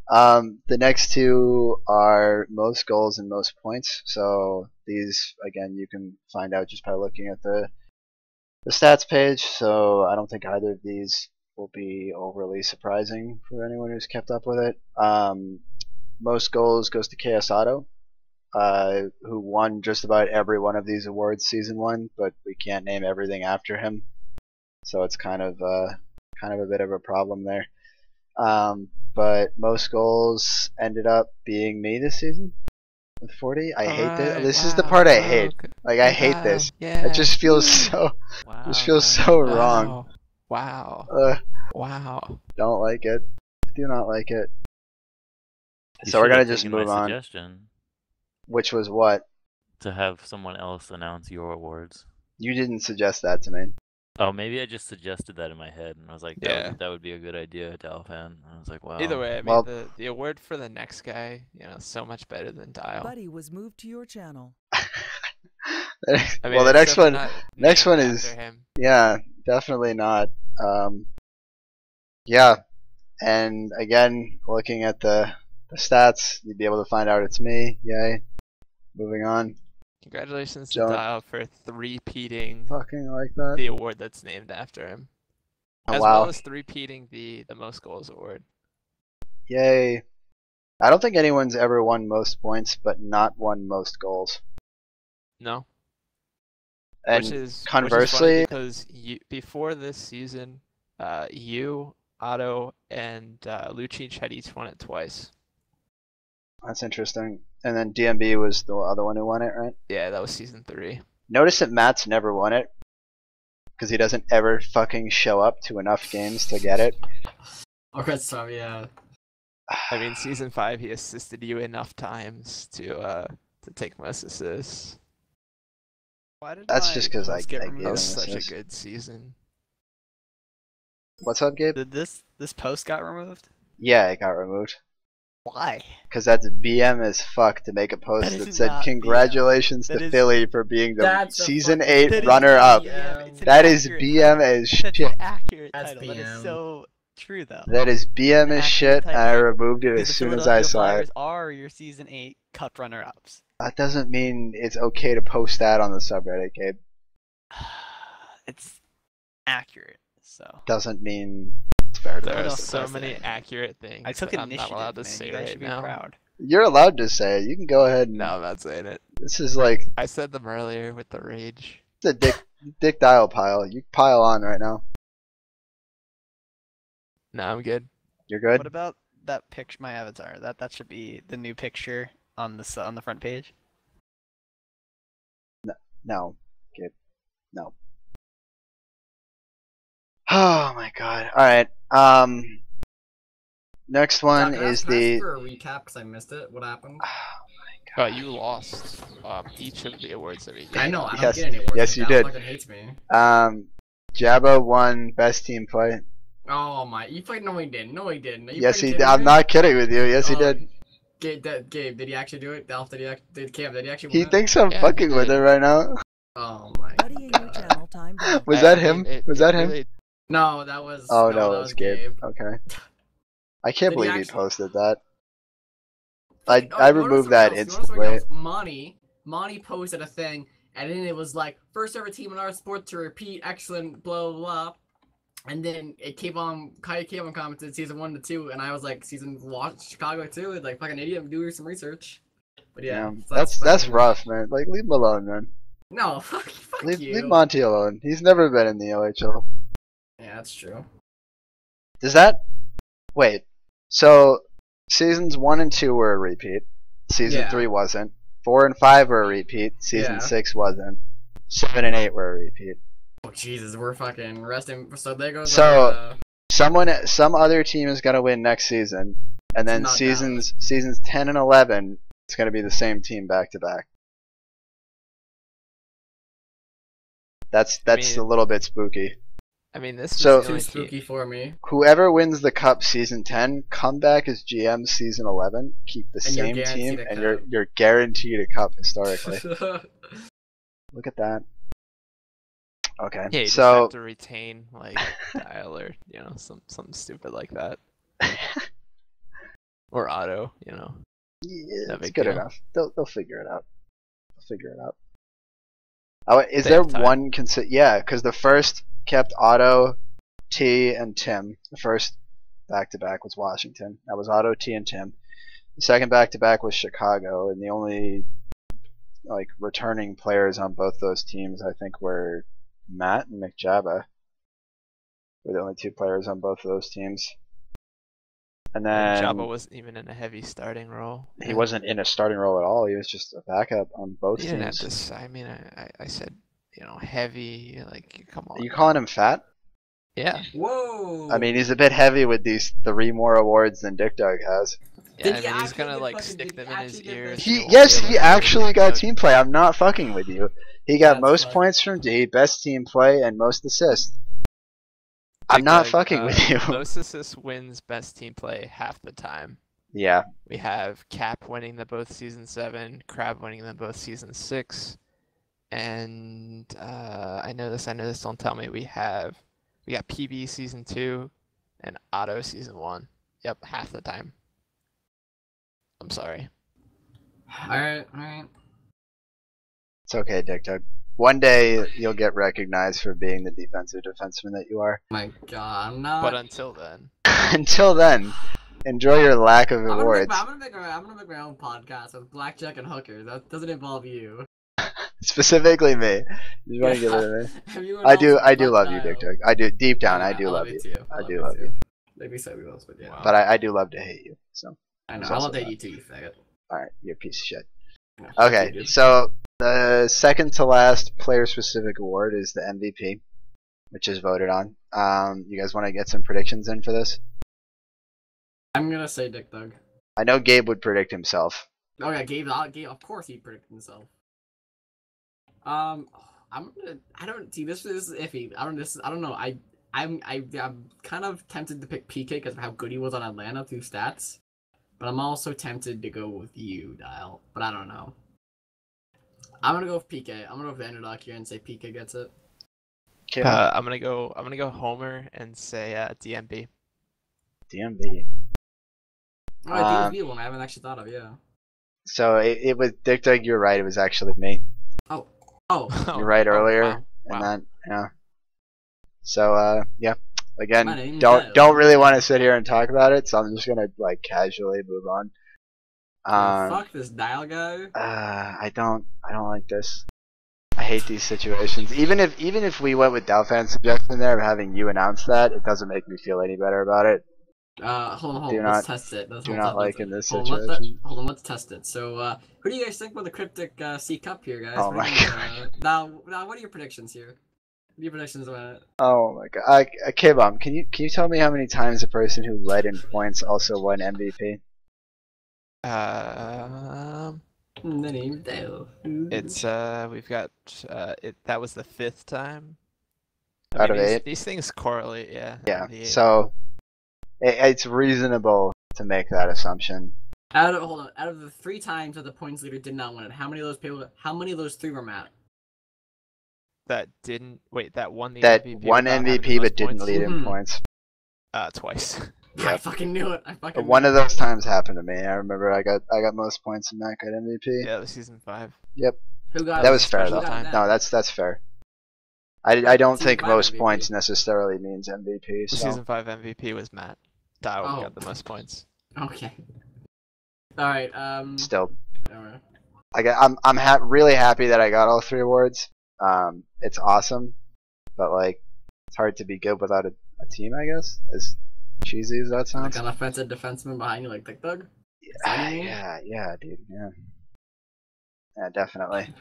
The next 2 are most goals and most points. So these, again, you can find out just by looking at the stats page. So I don't think either of these will be overly surprising for anyone who's kept up with it. Most goals goes to KS Auto, who won just about every one of these awards season 1, but we can't name everything after him. So it's kind of a bit of a problem there. But most goals ended up being me this season with 40. I hate this. This is the part I hate. Like I hate this. Yeah. It just feels so. Just feels so wrong. Wow. Wow. Don't like it. Do not like it. So we're gonna just move on. Suggestion. Which was what? To have someone else announce your awards. You didn't suggest that to me. Oh, maybe I just suggested that in my head, and I was like, Yeah. that would be a good idea, Dalfan. And I was like, wow. Either way, I mean, Well- the award for the next guy, so much better than Dial. Buddy was moved to your channel. I mean, Well, the next except one, not next named one is, after him. yeah, definitely not. Yeah, and again, looking at the stats, you'd be able to find out it's me. Yay. Moving on. Congratulations to Don't Dial for three-peating fucking like that. the award that's named after him. Oh, As wow. well as three-peating the most goals award. Yay. I don't think anyone's ever won most points, but not won most goals. No. And which is conversely, because before this season, you, Otto, and Lucic had each won it twice. that's interesting. And then DMB was the other one who won it, right? Yeah, that was season 3. Notice that Matt's never won it. because he doesn't ever fucking show up to enough games to get it. Okay, so yeah. I mean, season 5, he assisted you enough times to take most assists. Why did That's my just because I post get gave him That removed? was such a assists. good season. What's up, Gabe? Did this post got removed? Yeah, it got removed. Why? Because that's BM as fuck to make a post That that is said not BM. congratulations That to is- Philly for being the That's a season fucking 8 That is runner-up. BM. It's an That is accurate BM title. as That's shit. an accurate That's title. That is BM. so true, though. That is BM as Accurate shit, and I title. removed it Because as the soon as I Philadelphia saw Flyers it. are your season 8 cup runner-ups. That doesn't mean it's okay to post that on the subreddit, Gabe. It's accurate, so. Doesn't mean it's fair to There are post it. so that's many it. accurate things I took that I'm not initiative, allowed to man. say You guys right should be now. proud. You're allowed to say it. You can go ahead and... No, I'm not saying it. This is like I said them earlier with the rage. the Dick Dial pile. You pile on right now. No, I'm good. You're good? What about that picture? My avatar. That should be the new picture on the front page. No. Gabe. No. Oh my god. Alright. Next one Can I is ask the... for a recap because I missed it? What happened? You lost each of the awards that we gave. I know. I don't Yes. get any awards. Yes, Like, you that did. fucking hates me. Jabba won best team play. Oh my! You played? No, he didn't. No, he didn't. Are you Yes, fucking he kidding did. I'm me? not kidding with you. Yes, he Oh, did. Gabe, did he actually do it? Dalf, did Cam? Did he actually? He win it? thinks I'm Yeah, he fucking with did. it right now. Oh my Buddy in your god. channel timed out. Was I that mean, him? it- Was it that him? really- No, that was. Oh no, no, that it was Gabe. Okay. I can't Did he believe he actually- posted that. Fucking- I you wanna know removed something that else? You wanna know something instantly. else? Monty posted a thing, and then it was like first ever team in our sport to repeat, excellent, blah blah blah. And then it came on. Kai came on commented season 1 to 2, and I was like season watch Chicago 2, and like fucking idiot, do some research. But yeah, Damn, so that's fucking- rough, man. Like leave him alone, man. No, fuck Leave you. Monty alone. He's never been in the OHL. Yeah, that's true. Does that? Wait. So seasons 1 and 2 were a repeat. Season Yeah. 3 wasn't. 4 and 5 were a repeat. Season Yeah. 6 wasn't. 7 and 8 were a repeat. Oh Jesus, we're fucking resting. So there goes. So- our, Some other team is gonna win next season, and then Not seasons 10 and 11, it's gonna be the same team back to back. That's mean- a little bit spooky. I mean, this So- was the too only spooky team. for me. Whoever wins the cup season 10, come back as GM season 11, keep the And you're same guaranteed team, a and cup. you're guaranteed a cup historically. Look at that. Okay, Yeah, you just so have to retain like Dial or something stupid like that, or Otto. yeah, no it's big good deal. enough. They'll figure it out. They'll figure it out. Oh, is They there have time. one Yeah, because the first kept Otto, T, and Tim. The first back-to-back was Washington. That was Otto, T, and Tim. The second back-to-back was Chicago, and the only returning players on both those teams, I think, were Matt and McJabba. Were the only 2 players on both of those teams. And then Jabba wasn't even in a heavy starting role. he wasn't in a starting role at all. He was just a backup on both He didn't have teams. this. I mean, I said heavy. Like, come on. Are you calling him fat? Yeah. Whoa. I mean, he's a bit heavy with these 3 more awards than Dick Dug has. Yeah, Did I he me's actually gonna get like fucking- stick did he them in his actually get ears. this? and He won't yes, be he able to actually really got cook. team play. I'm not fucking with you. He got That's most funny. points from D, best team play, and most assists. I'm Big not Doug, fucking with you. Most assists wins best team play half the time. Yeah, We have Cap winning them both season 7, Crab winning them both season 6, and I know this. Don't tell me. We got PB season 2, and Otto season 1. Yep, half the time. I'm sorry. Alright. it's okay, Dick Dug. One day you'll get recognized for being the defensive defenseman that you are. My God, I'm not. But until then, Until then, enjoy your lack of I'm gonna, awards. I'm gonna make my own podcast with blackjack and hookers. That doesn't involve you. Specifically me. You want to get rid of me? Everyone I else do. is I do black love you, Dick dial. Dug. I do. Deep down, I Yeah, do love you. too. I do you love too. you. Maybe so we will, but yeah. Wow. But I do love to hate you. So, I know. It's I also love that bad. you too, you faggot. all right, you're a piece of shit. Yeah, fuck you, Okay, dude. so the second to last player-specific award is the MVP. which is voted on. You guys want to get some predictions in for this? I'm gonna say Dick Doug. I know Gabe would predict himself. Oh yeah, Gabe. Of course he'd predict himself. I don't see. This is iffy. I don't know. I'm kind of tempted to pick PK because of how good he was on Atlanta through stats, but I'm also tempted to go with you, Dial. But I don't know. I'm gonna go with PK. I'm gonna go with the underdog here and say PK gets it. Okay. I'm gonna go Homer and say DMB. DMB. Oh, DMB one I haven't actually thought of. Yeah. So it was Dick Doug. You're right. It was actually me. Oh. You're right earlier, wow. and then yeah. So yeah. My Again, name's don't Dial. really want to sit here and talk about it. So I'm just gonna like casually move on. Fuck this Dial guy. I don't like this. I hate these situations. Even if we went with Dalfan's suggestion there of having you announce that, it doesn't make me feel any better about it. Hold on. Do Let's not- test it. Do not like in this Hold on, situation. let's test it. So, who do you guys think won the cryptic C Cup here, guys? Oh What my do you, now, what are your predictions here? What are your predictions on it? Oh my god. K-Bomb, can you tell me how many times the person who led in points also won MVP? The name's Dale. It's we've got that was the 5th time. Out of these, 8? These things correlate, yeah. Yeah. The 8. So it's reasonable to make that assumption. Out of the 3 times that the points leader did not win it, how many of those 3 were Matt? That won the That MVP won without having the MVP most but didn't points? lead in points. Twice. I fucking knew it. One of those times happened to me. I remember I got most points and Matt got MVP. Yeah, it was season 5. Yep. Who got That was fair who though. got that? No, that's fair. I don't Season think 5 most MVP. points necessarily means MVP. The So season 5 MVP was Matt. Dial Oh. got the most points. Okay. All right. still, Alright. I'm really happy that I got all 3 awards. It's awesome, but like it's hard to be good without a team. I guess as cheesy as that Like sounds. an offensive defenseman behind you, like Dick Doug. Yeah, dude. Yeah, definitely.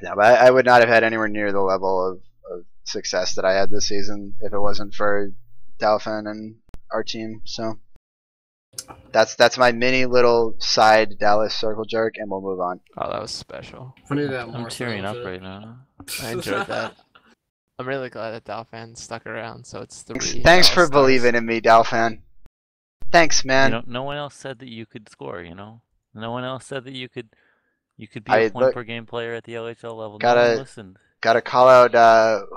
Yeah, but I would not have had anywhere near the level of success that I had this season if it wasn't for Dalfin and our team. So that's my mini little side Dallas circle jerk, and we'll move on. Oh, that was special. I'm tearing up right now. I enjoyed that. I'm really glad that Dalfan stuck around, so it's 3. Thanks for Dallas stars. believing in me, Dalfan. Thanks, man. You know, no one else said that you could score. You know, no one else said that you could be I- a point look- per game player at the LHL level. No Gotta- one listened. Gotta call out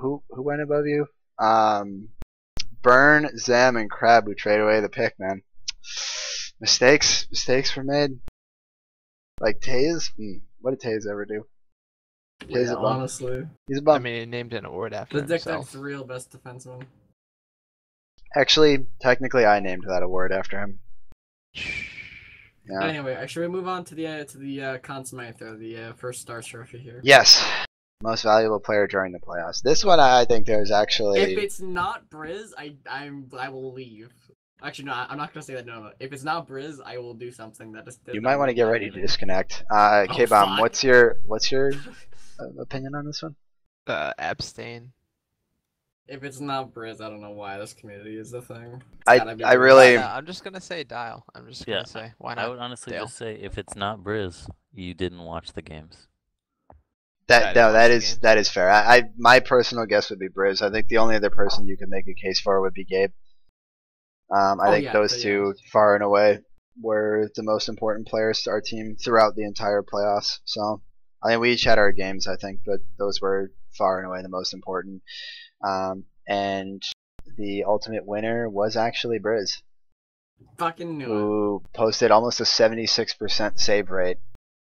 who went above you? Burn, Zam, and Crab who traded away the pick, man. Mistakes were made. Like Taze? What did Taze ever do? Taze a bum. honestly, He's a bum. I mean, he named an award after the Dick himself. Doug's the real best defenseman. Actually, technically, I named that award after him. Yeah. Anyway, should we move on to the Conn Smythe, or the first star trophy here? Yes. Most valuable player during the playoffs. This one, I think there's actually. If it's not Briz, I will leave. Actually, no, I'm not gonna say that. No. If it's not Briz, I will do something that is. You might want to get ready to disconnect. Oh, K-Bomb, fuck. what's your opinion on this one? Abstain. If it's not Briz, I don't know why this community is the thing. It's I gotta be I Briz. really. No, I'm just gonna say Dial. I'm just Yeah, gonna say why I not? would honestly Dale? just say if it's not Briz, you didn't watch the games. That That no, is that is fair. My personal guess would be Briz. I think the only other person you could make a case for would be Gabe. I think those two far and away were the most important players to our team throughout the entire playoffs. So I mean, we each had our games, I think, but those were far and away the most important. And the ultimate winner was actually Briz, Fucking knew it. who posted almost a 76% save rate,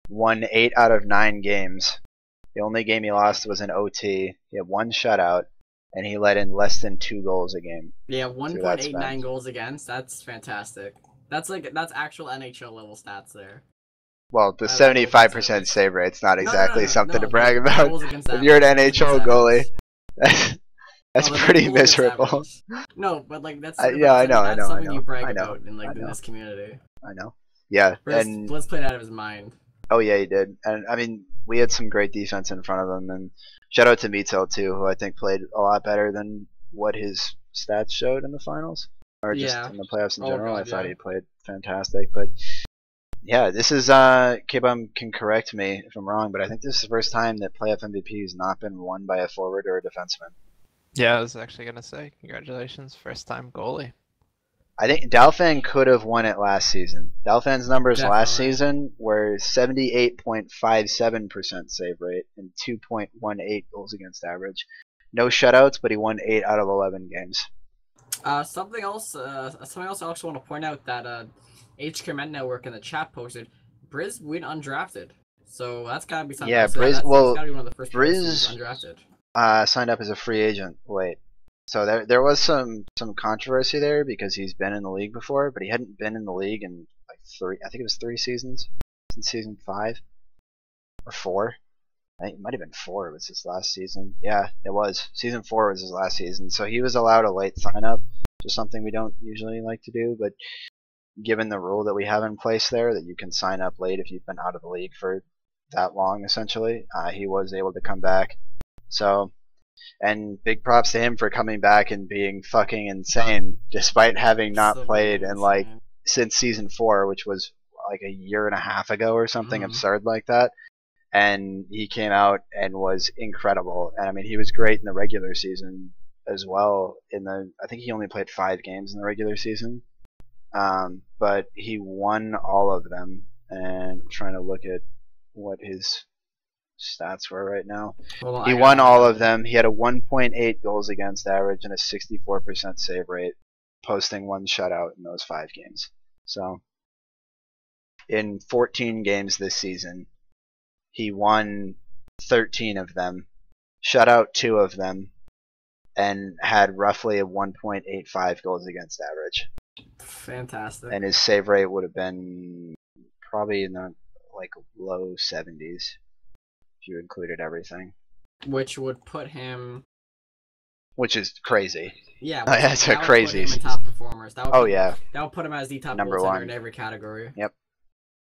won 8 out of 9 games. The only game he lost was in OT. He had 1 shutout, and he let in less than 2 goals a game. Yeah, through that 1.89 span. goals against. That's fantastic. That's actual NHL level stats there. Well, the I love 75% goals save rate's not No, exactly something to no, brag the about. goals against If average, you're an goals NHL against goalie, average. that's No, the pretty goals against miserable. average. No, but like that's Yeah, I know, that's something I you brag know, about in I like in know. this community. I know. Yeah, Let's and play it out of his mind. Oh yeah, he did. And I mean, we had some great defense in front of him, and shout out to Mito too, who I think played a lot better than what his stats showed in the finals, or just Yeah. in the playoffs in Oh, general. God, I thought yeah. he played fantastic, but yeah, this is K-Bomb can correct me if I'm wrong, but I think this is the first time that playoff MVP has not been won by a forward or a defenseman. Yeah, I was actually gonna say congratulations, first time goalie. I think Dalfan could have won it last season. Dalfan's numbers last Definitely. season were 78.57% save rate and 2.18 goals against average. No shutouts, but he won 8 out of 11 games. Something else I also want to point out that HK Men Network in the chat posted, Briz went undrafted. So that's gotta be something. Yeah, else. Briz. That's Well, gotta be one of the first players who's Briz undrafted. signed up as a free agent. Wait, so there was some controversy there because he's been in the league before, but he hadn't been in the league in like I think it was 3 seasons, since season 5 or 4. I think it might have been 4. It was his last season. Yeah, it was. Season 4 was his last season, so he was allowed a late sign up, just something we don't usually like to do. But given the rule that we have in place there, that you can sign up late if you've been out of the league for that long, essentially, he was able to come back. So, and big props to him for coming back and being fucking insane, despite having not played in like since season 4, which was like a year and a half ago or something absurd like that. And he came out and was incredible. And I mean, he was great in the regular season as well. I think he only played 5 games in the regular season, but he won all of them. And I'm trying to look at what his stats were right now. He won all of them. He had a 1.8 goals against average and a 64% save rate, posting 1 shutout in those 5 games. So in 14 games this season, he won 13 of them, shut out 2 of them, and had roughly a 1.85 goals against average. Fantastic. And his save rate would have been probably in the like low 70s if you included everything. Which would put him. Which is crazy. Yeah, that's a crazy. Put him in top performers. That would yeah, that would put him as the top Number goaltender 1 in every category. Yep.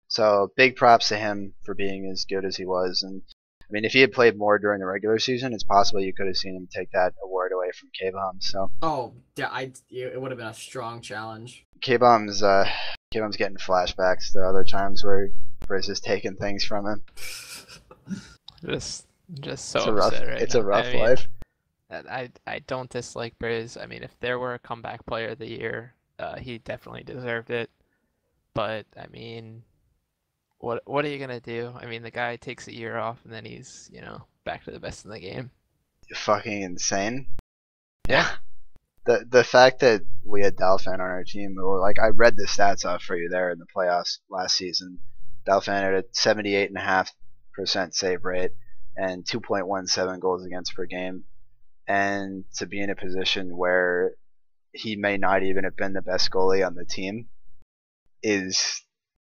So big props to him for being as good as he was. And I mean, if he had played more during the regular season, it's possible you could have seen him take that award away from K-Bomb. So. Oh, yeah, it would have been a strong challenge. K-Bomb's getting flashbacks to other times where Briz has taken things from him. Just so upset right It's now. a rough life. I don't dislike Briz. I mean, if there were a comeback player of the year, he definitely deserved it. But I mean, what are you gonna do? I mean, the guy takes a year off and then he's back to the best in the game. Fucking insane. Yeah. The fact that we had Dalfan on our team, like I read the stats off for you there in the playoffs last season. Dalfan had a 78.5% save rate and 2.17 goals against per game, and to be in a position where he may not even have been the best goalie on the team is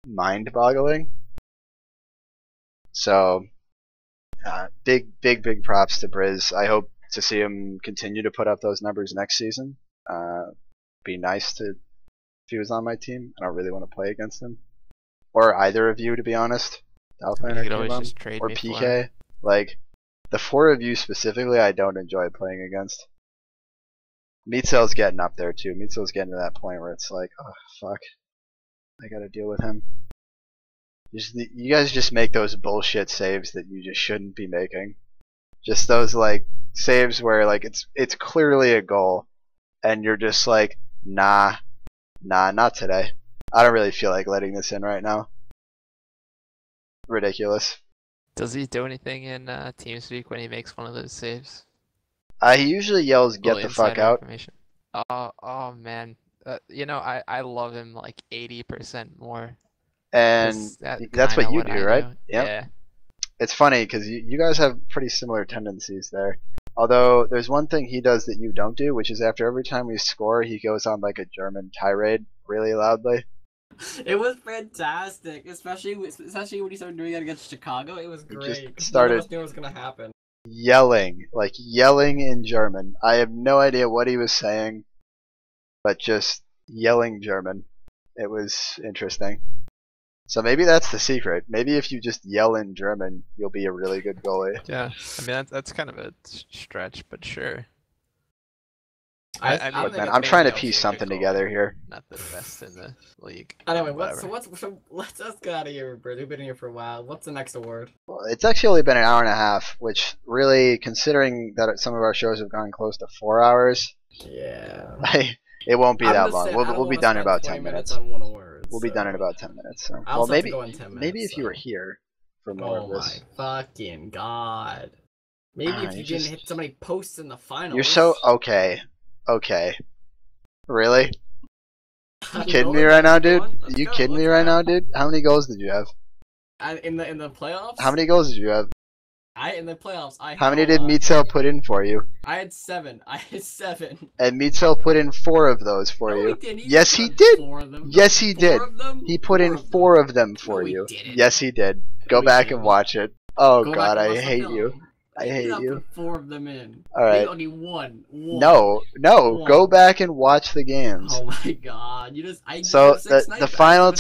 mind-boggling. So, big props to Briz. I hope to see him continue to put up those numbers next season. Be nice if he was on my team. I don't really want to play against him, or either of you, to be honest. Dalfan You could always just trade or me PK. for him. Like the 4 of you specifically, I don't enjoy playing against. Meatcell's getting up there too. Meatcell's getting to that point where it's like, oh fuck, I gotta deal with him. You guys just make those bullshit saves that you just shouldn't be making. Just those like saves where like it's clearly a goal, and you're just like, nah, not today. I don't really feel like letting this in right now. Ridiculous. Does he do anything in TeamSpeak when he makes one of those saves? He usually yells, "Get the fuck out." Oh man. I love him like 80% more. And that's what you do, right? Yep. Yeah. It's funny because you guys have pretty similar tendencies there. Although there's one thing he does that you don't do, which is after every time we score, he goes on like a German tirade really loudly. It was fantastic, especially when he started doing it against Chicago. It was great. He just started None of us knew what was gonna happen. Yelling in German. I have no idea what he was saying, but just yelling German. It was interesting. So maybe that's the secret. Maybe if you just yell in German, you'll be a really good goalie. Yeah, I mean that's kind of a stretch, but sure. Look, man, I'm trying to piece something together here. Not the best in the league. Anyway, so let's get out of here, Bert. We've been here for a while. What's the next award? Well, it's actually only been an hour and a half, which really, considering that some of our shows have gone close to 4 hours, yeah, it won't be that long. We'll be done in about 10 minutes. On one award, we'll be done in about 10 minutes. So. Well, maybe go in 10 minutes, maybe if you were here for more of this. Oh my fucking god! Maybe if you didn't hit so many posts in the finals. You're so okay. Really? You kidding me right now, dude? You kidding me right now, dude? How many goals did you have? In the playoffs? How many goals did you have? In the playoffs, How many did Mitzel put in for you? I had 7. And Mitzel put in 4 of those for you. Yes, he did. Yes, he did. He put in 4 of them for you. Yes, he did. Go back and watch it. Oh god, I hate you. I hate you. Put 4 of them in. All right. Only one. No. Go back and watch the games. Oh my god, So the final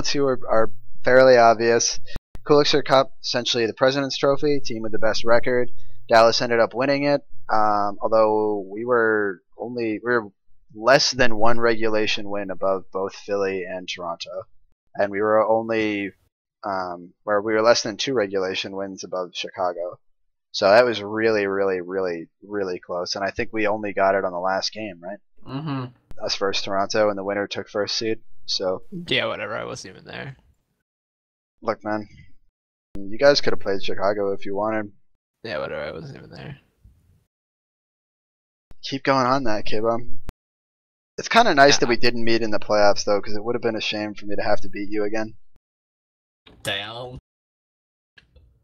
two are fairly obvious. Kulixer Cup, essentially the President's Trophy, team with the best record. Dallas ended up winning it, although we were less than 1 regulation win above both Philly and Toronto, and we were only we were less than 2 regulation wins above Chicago. So that was really, really, really, really close, and I think we only got it on the last game, right? Mm-hmm. Us versus Toronto, and the winner took first seed. So yeah, whatever. I wasn't even there. Look, man, you guys could have played Chicago if you wanted. Yeah, whatever. I wasn't even there. Keep going on that, K-Bomb. It's kind of nice that we didn't meet in the playoffs, though, because it would have been a shame for me to have to beat you again. Damn.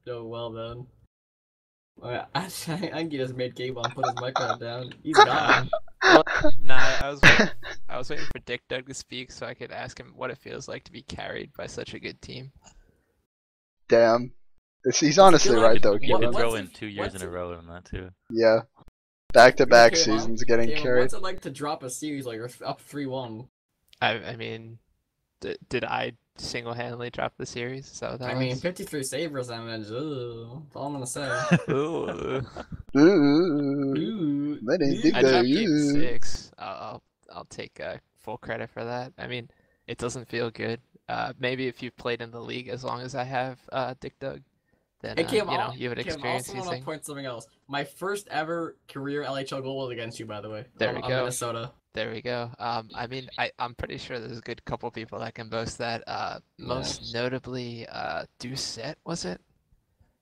Oh, well then. I think he just made K-Bomb put his microphone down. He's gone. Well, nah, I was waiting for Dick Doug to speak so I could ask him what it feels like to be carried by such a good team. Damn. He's honestly right, though, You K-Bomb. can throw in 2 years in a row on that, too. Yeah. Back-to-back seasons getting carried. What's it like to drop a series like you're up 3-1? I mean, did I single-handedly drop the series? Is that what that I was? mean, 53 save percentage. Ooh, that's all I'm gonna say. Ooh. Ooh. I dropped game 6. I'll take full credit for that. I mean, it doesn't feel good. Maybe if you played in the league as long as I have, Dick Doug, then you would experience these things. I also want to point something else. My first ever career LHL goal was against you, by the way. There we go. Minnesota. There we go. I mean, I'm pretty sure there's a good couple people that can boast that. Most notably, Doucette, was it?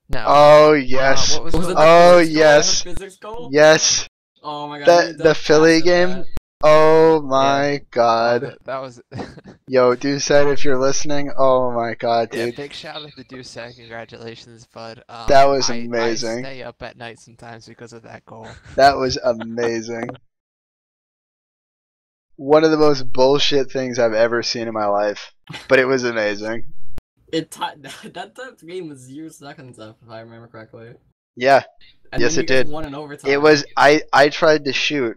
No. Oh yes. What was it? Oh yes. Physics goal? Yes. Oh my god. The Philly game. Oh my god. That was. Yo, Doucette, if you're listening, oh my god, dude. Yeah, big shout out to Doucette. Congratulations, bud. That was amazing. I stay up at night sometimes because of that goal. That was amazing. One of the most bullshit things I've ever seen in my life, but it was amazing. That game was 0 seconds up, if I remember correctly. Yeah. And yes, then it did. Won in overtime. It was. I tried to shoot,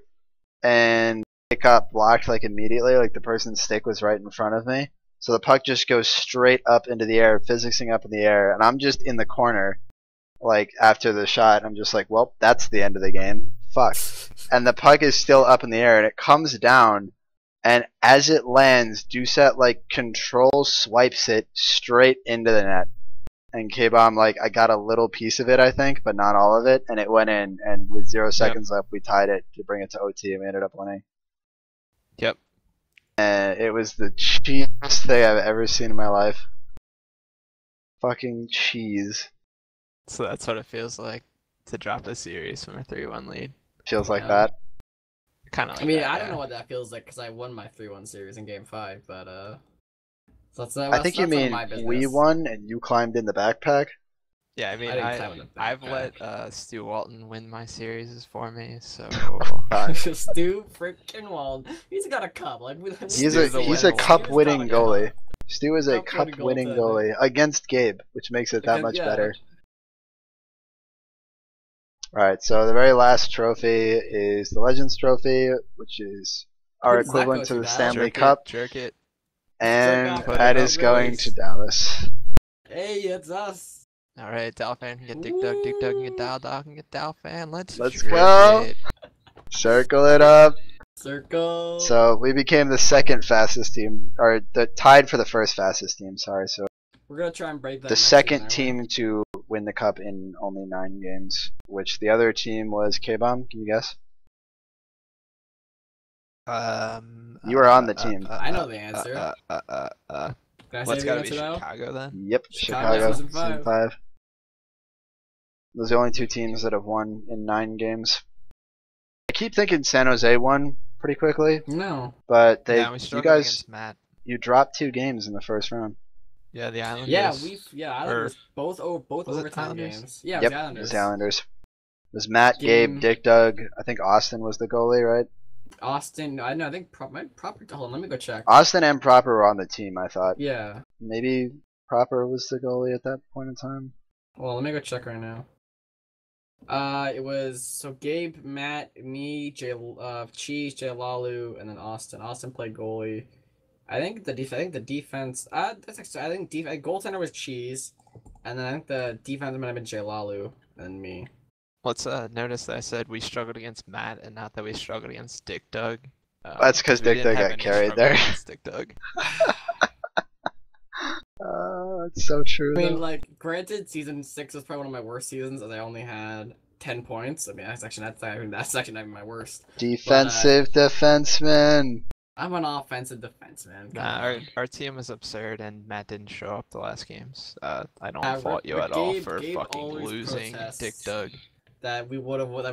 and it got blocked like immediately. Like the person's stick was right in front of me, so the puck just goes straight up into the air, physicsing up in the air, and I'm just in the corner. Like after the shot, I'm just like, well, that's the end of the game. Fuck. And the puck is still up in the air, and it comes down, and as it lands, Doucette like control swipes it straight into the net. And K-Bomb, like, I got a little piece of it, I think, but not all of it, and it went in, and with 0 seconds left, we tied it to bring it to OT, and we ended up winning. Yep. And it was the cheesiest thing I've ever seen in my life. Fucking cheese. So that's what it feels like to drop a series from a 3-1 lead. Feels like that. Kind of like I mean, that, I don't know what that feels like, because I won my 3-1 series in Game 5, but, So I think you mean we won and you climbed in the backpack? Yeah, I mean, I've let Stu Walton win my series for me, so... Stu freaking Walton. He's got a cup. Like, he's a cup-winning goalie. Stu is a cup-winning goalie against Gabe, which makes it that much better. Alright, so the very last trophy is the Legends Trophy, which is our equivalent to the Stanley Cup. Jerk it. And Put that it is up, going Release. to Dallas. Hey, it's us. All right, Dial fan can get Dick Dug, Dick Dug can get Dial, Dial can get Dial fan. Let's Let's rip go. it. Circle it up. Circle. So we became the second fastest team, or tied for the first fastest team. Sorry, so we're gonna try and break that. the next second season, team to win the cup in only 9 games, which the other team was K-Bomb. Can you guess? You were on the team. I know the answer. Can I Well, say it's the gotta be answer now? Chicago then. Yep, Chicago, Chicago, season season 5. Those are the only 2 teams that have won in 9 games. I keep thinking San Jose won pretty quickly, No. but Yeah, we you struggled guys, against Matt. you dropped 2 games in the first round. Yeah, the Islanders. Islanders both was it overtime Islanders? games. Yeah, Yep, it was it Islanders. was the Islanders. It was Matt, Game- Gabe, Dick, Doug. I think Austin was the goalie, right? Austin, I know. I think proper. Hold on, let me go check. Austin and Proper were on the team, I thought. Yeah. Maybe Proper was the goalie at that point in time. Well, let me go check right now. It was so Gabe, Matt, me, Cheese, Jay Lalu, and then Austin. Austin played goalie. I think the defense. That's actually. I think goaltender was Cheese, and then I think the defense might have been Jay Lalu and me. Let's notice that I said we struggled against Matt and not that we struggled against Dick Dug. That's because we Dick didn't Doug have got any carried struggle there. against Dick Dug. It's so true. I mean, though. like, granted, season 6 was probably one of my worst seasons, as I only had 10 points. I mean, that's actually not even my worst. Defensive defenseman. I'm an offensive defenseman. Nah, our team was absurd and Matt didn't show up the last games. I don't Yeah, fault you but at all Gabe- for Gabe fucking always losing protests. Dick Dug. That we would have won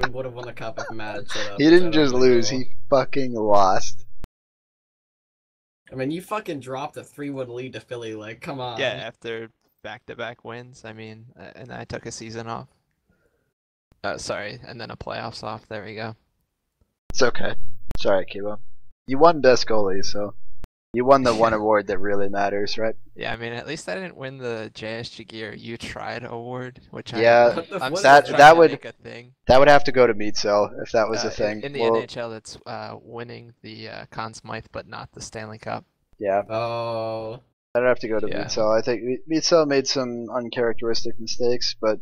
the cup if Matt had showed up. He instead didn't of just the lose, goal. he fucking lost. I mean, you fucking dropped a 3-1 lead to Philly. Like, come on. Yeah, after back-to-back wins, I mean, and I took a season off. Sorry, and then a playoffs off. There we go. It's okay. It's alright, Kibo. You won best goalie, so you won the one award that really matters, right? Yeah, I mean, at least I didn't win the JSG Gear You Tried award, which Yeah, I'm what still is trying that to would- make a thing. That would have to go to Meatsell if that was a thing. In the Well, NHL, it's winning the Conn Smythe, but not the Stanley Cup. yeah, Oh. that'd have to go to Yeah. Meatsell. I think Meatsell made some uncharacteristic mistakes, but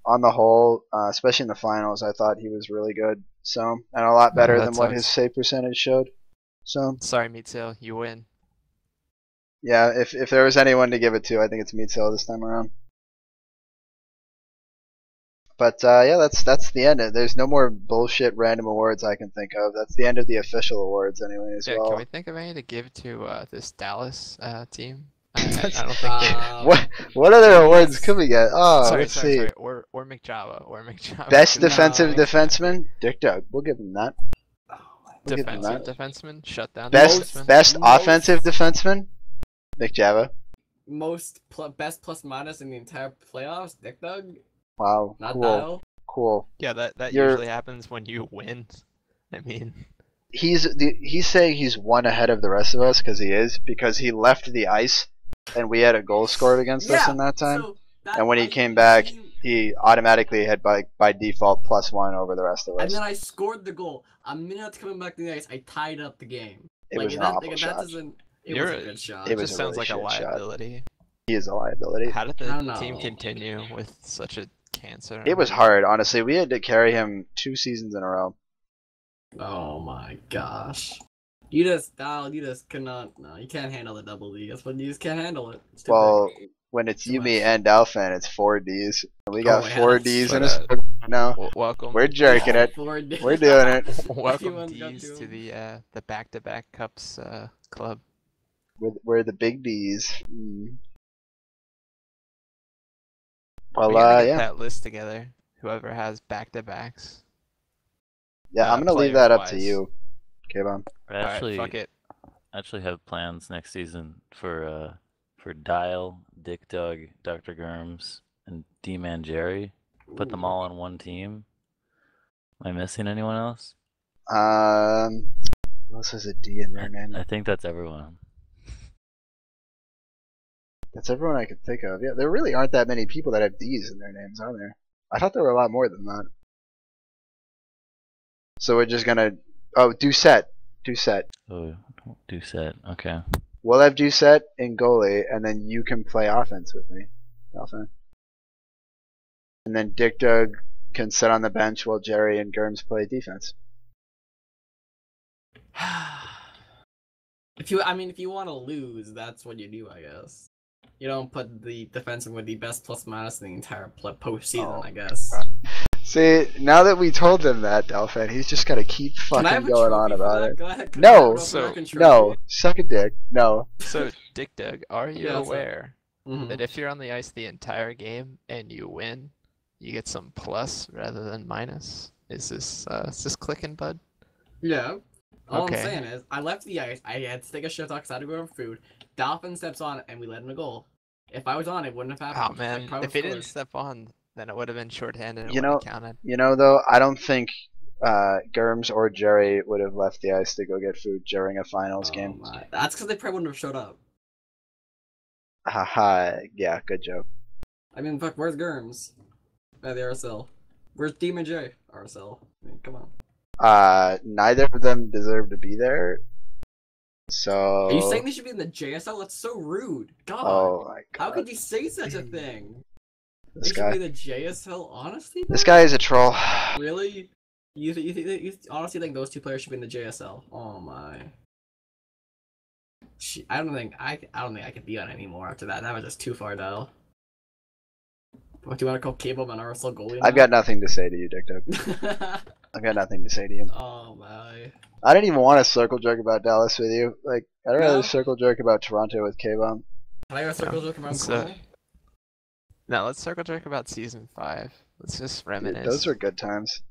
on the whole, especially in the finals, I thought he was really good. So, and a lot better that than what his sucks. save percentage showed. So, Sorry, Meatsale, you win. yeah, if there was anyone to give it to, I think it's Meatsell this time around. But yeah, that's the end. There's no more bullshit random awards I can think of. That's the end of the official awards anyway as Yeah, well. can we think of any to give to this Dallas team? I don't think they. What other awards could we get? Oh, let's see. Sorry. Or McJava. Best No. defensive defenseman, Dick Doug. We'll give him that. We'll give him Defensive that. defenseman, shutdown Best defenseman. best Most- offensive defenseman, Nick Java. Best plus minus in the entire playoffs. Dick Dug. Wow, Not cool, Dial. cool. Yeah, that You're- usually happens when you win. I mean, He's saying he's one ahead of the rest of us because he is, because he left the ice and we had a goal scored against us in that time. So And when he came back, he automatically had by default +1 over the rest of and us. then I scored the goal. A minute after coming back to the ice, I tied up the game. It was an that, awful that shot. doesn't. It You're was a good shot. It it was just a sounds really like a shit shot. liability. He is a liability. How did I the don't know. team continue with such a cancer? It was hard, honestly. We had to carry him 2 seasons in a row. Oh my gosh. You just cannot. No, you can't handle the double D. That's what you just can't handle it. It's too Well, big. when it's Too you, me, much. and Alphan, it's 4 Ds. We got Oh, yeah, 4 that's- Ds but, in us now. Welcome. We're jerking it. Four D. We're doing it. Welcome Everyone's got D's to to the back-to-back cups club. We're the big Ds. We Well, gotta get yeah. that list together. Whoever has back-to-backs. Yeah, I'm gonna leave that up to player-wise. you, K-Bomb. I Alright, actually fuck it. actually have plans next season for Dial, Dick Dug, Dr. Germs, and D-Man Jerry. Put them all on one team. Am I missing anyone else? Who else has a D in their name? I think that's everyone. That's everyone I could think of. Yeah, there really aren't that many people that have D's in their names, are there? I thought there were a lot more than that. So we're just gonna... Oh, Doucette. Oh, do set. Okay. we'll have Doucette in goalie, and then you can play offense with me, Dolphin. And then Dick Doug can sit on the bench while Jerry and Germs play defense. If you want to lose, that's what you do, I guess. You don't put the defenseman with the best plus minus in the entire postseason, I guess. See, now that we told him that, Delphin, he's just gotta keep fucking going on about it. Go ahead. No, suck a dick. No. So, Dick Doug, are you Yeah, aware Mhm. that if you're on the ice the entire game and you win, you get some plus rather than minus? Is this clicking, bud? Yeah. All Okay. I'm saying is, I left the ice. I had to take a shift off because I had to go over food. Dolphin steps on it, and we let him a goal. If I was on, it wouldn't have Oh happened. man, probably if he didn't scored. step on, then it would have been shorthanded and You it know, would have counted. though, I don't think Germs or Jerry would have left the ice to go get food during a finals game. My. That's because they probably wouldn't have showed up. Haha, yeah, good joke. I mean, fuck, where's Germs? At the RSL. Where's Demon J? RSL. I mean, come on. Neither of them deserve to be there. So. Are you saying they should be in the JSL? That's so rude. God. Oh my god. How could you say such a thing? This They guy. should be in the JSL, honestly? This though? guy is a troll. Really? You honestly think those two players should be in the JSL? Oh my. I don't think I could be on anymore after that. That was just too far down. What do you want to call Cable an RSL goalie? I've got nothing to say to you, Dick Doug. I've got nothing to say to you. Oh my. I didn't even want to circle jerk about Dallas with you. Like, I'd rather No? circle jerk about Toronto with K-Bomb. Can I go circle jerk around So- goalie? Now let's circle jerk about season 5. Let's just Dude, reminisce. those were good times.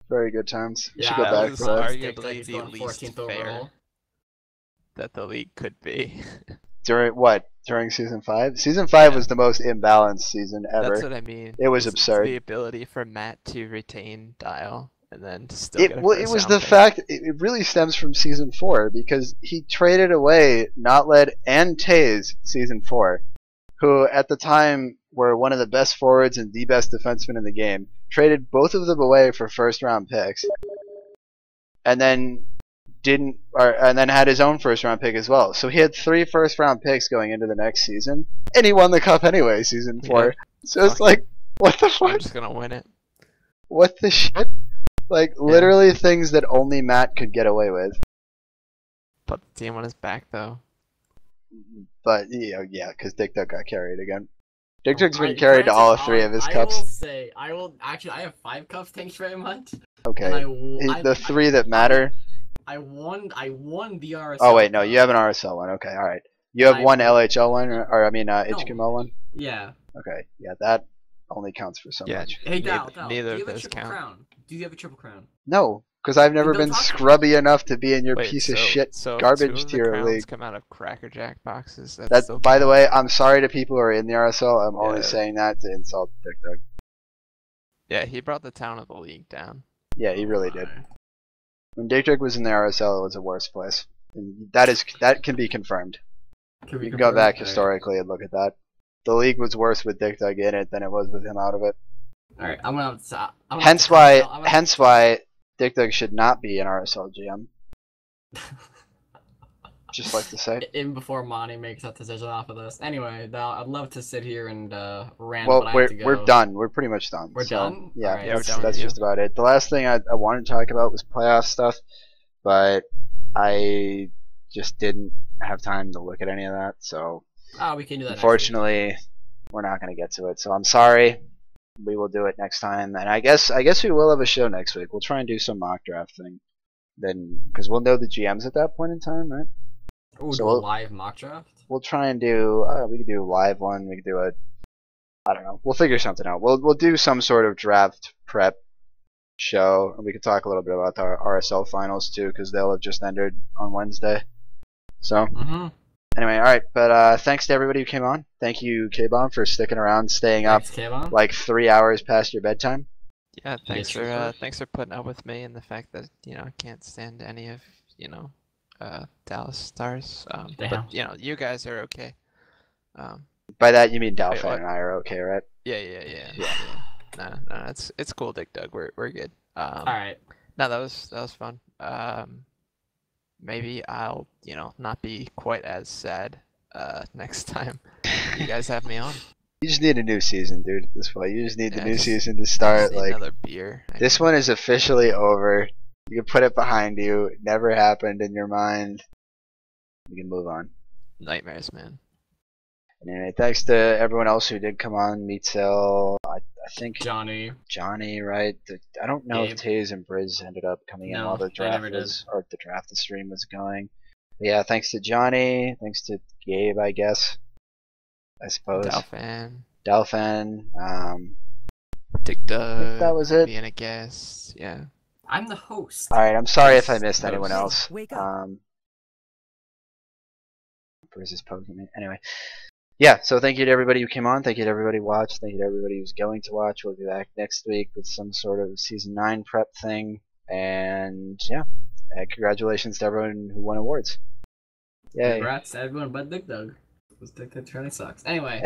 Very good times. You should Yeah, go that back was for that. arguably He's the going least 14th fair overall. that the league could be. During what? During season 5? Season 5 Yeah. was the most imbalanced season ever. That's what I mean. It was It's absurd. The ability for Matt to retain Dial and then to still It, get a well, it first was round the pick. fact, it really stems from season 4 because he traded away Notled and Taze season 4, who at the time were one of the best forwards and the best defensemen in the game, traded both of them away for first round picks, and then had his own first round pick as well. So he had 3 first round picks going into the next season, and he won the cup anyway, season 4. Yeah. So it's Fuck like, what the I'm fuck? just gonna win it. What the shit? Like, literally things that only Matt could get away with. Put the team on his back though. But, yeah, because Dick Duck got carried again. Dick Duck's been I- carried to all granted, 3 of his I cups. will say, I have 5 cups, thanks very much. Okay. And The 3 that matter. I won the RSL. Oh, wait, no, you have an RSL one. Okay, alright. You have I- one LHL one, or I mean, HQML one? Yeah. Okay, yeah, that only counts for so Yeah. much. Hey, Neither- Dal, neither do you of have a those triple count. crown? Do you have a triple crown? No, because I've never don't been talk to me. scrubby enough to be in your Wait, piece so, of shit so if garbage 2 of the tier crowns league. come out of Cracker Jack boxes. That's That, still by the way, I'm sorry to people who are in the RSL. I'm only Yeah. saying that to insult Dick Duck. Yeah, he brought the town of the league down. Yeah, he really did. Alright. When Dick Duck was in the RSL, it was a worse place. And that can be confirmed. Can we You can go confirm? back Alright. historically and look at that. The league was worse with Dick Duck in it than it was with him out of it. Alright, I'm gonna have to. Hence why Dick Duck should not be an RSL GM. Just like to say. In before Monty makes that decision off of this. Anyway, Dal, I'd love to sit here and rant, Well, but I have to go. we're done. We're pretty much done. We're So, done? Yeah, Alright, Yeah, we're that's, done with that's you. just about it. The last thing I wanted to talk about was playoff stuff, but I just didn't have time to look at any of that. So Oh, we can do that. next week. unfortunately, we're not going to get to it. So I'm sorry. We will do it next time, and I guess we will have a show next week. We'll try and do some mock draft thing, then because we'll know the GMs at that point in time, right? Ooh, So do a we'll- live mock draft? We'll try and do. We could do a live one. We could do a. I don't know. We'll figure something out. We'll do some sort of draft prep show, and we could talk a little bit about the RSL finals too, because they'll have just ended on Wednesday. So Mm-hmm. anyway, all right. But thanks to everybody who came on. Thank you, K-Bomb, for sticking around, staying up Thanks, Kevon. like 3 hours past your bedtime. Yeah, thanks sure. for thanks for putting up with me and the fact that I can't stand any of Dallas Stars. Damn. But you guys are okay. By that you mean Wait, Dalphin what? and I are okay, right? Yeah. No, it's cool, Dick Doug. We're good. Alright. No, that was fun. maybe I'll, not be quite as sad next time you guys have me on. You just need a new season, dude. At this point, you just need the Yeah, new just- season to I just start. need Like another beer. this one is officially over. You can put it behind you. It never happened in your mind. You can move on. Nightmares, man. Anyway, thanks to everyone else who did come on. Meetel, I think Johnny. Johnny, right? I don't know Gabe. if Taze and Briz ended up coming in No, while the they draft never did. was, or the draft, the stream was going. But yeah, thanks to Johnny. Thanks to Gabe, I guess. I suppose. Dalfan, Dalfan. Dick Doug, that was it. being a guest. Yeah. I'm the host. All right, I'm sorry if I Yes, missed anyone host. else. Wake up. Briz is poking me. Anyway. Yeah, so thank you to everybody who came on. Thank you to everybody who watched. Thank you to everybody who's going to watch. We'll be back next week with some sort of season 9 prep thing. And yeah, congratulations to everyone who won awards. Yay. Congrats to everyone but Dick Doug. Because Dick Doug really sucks. Anyway.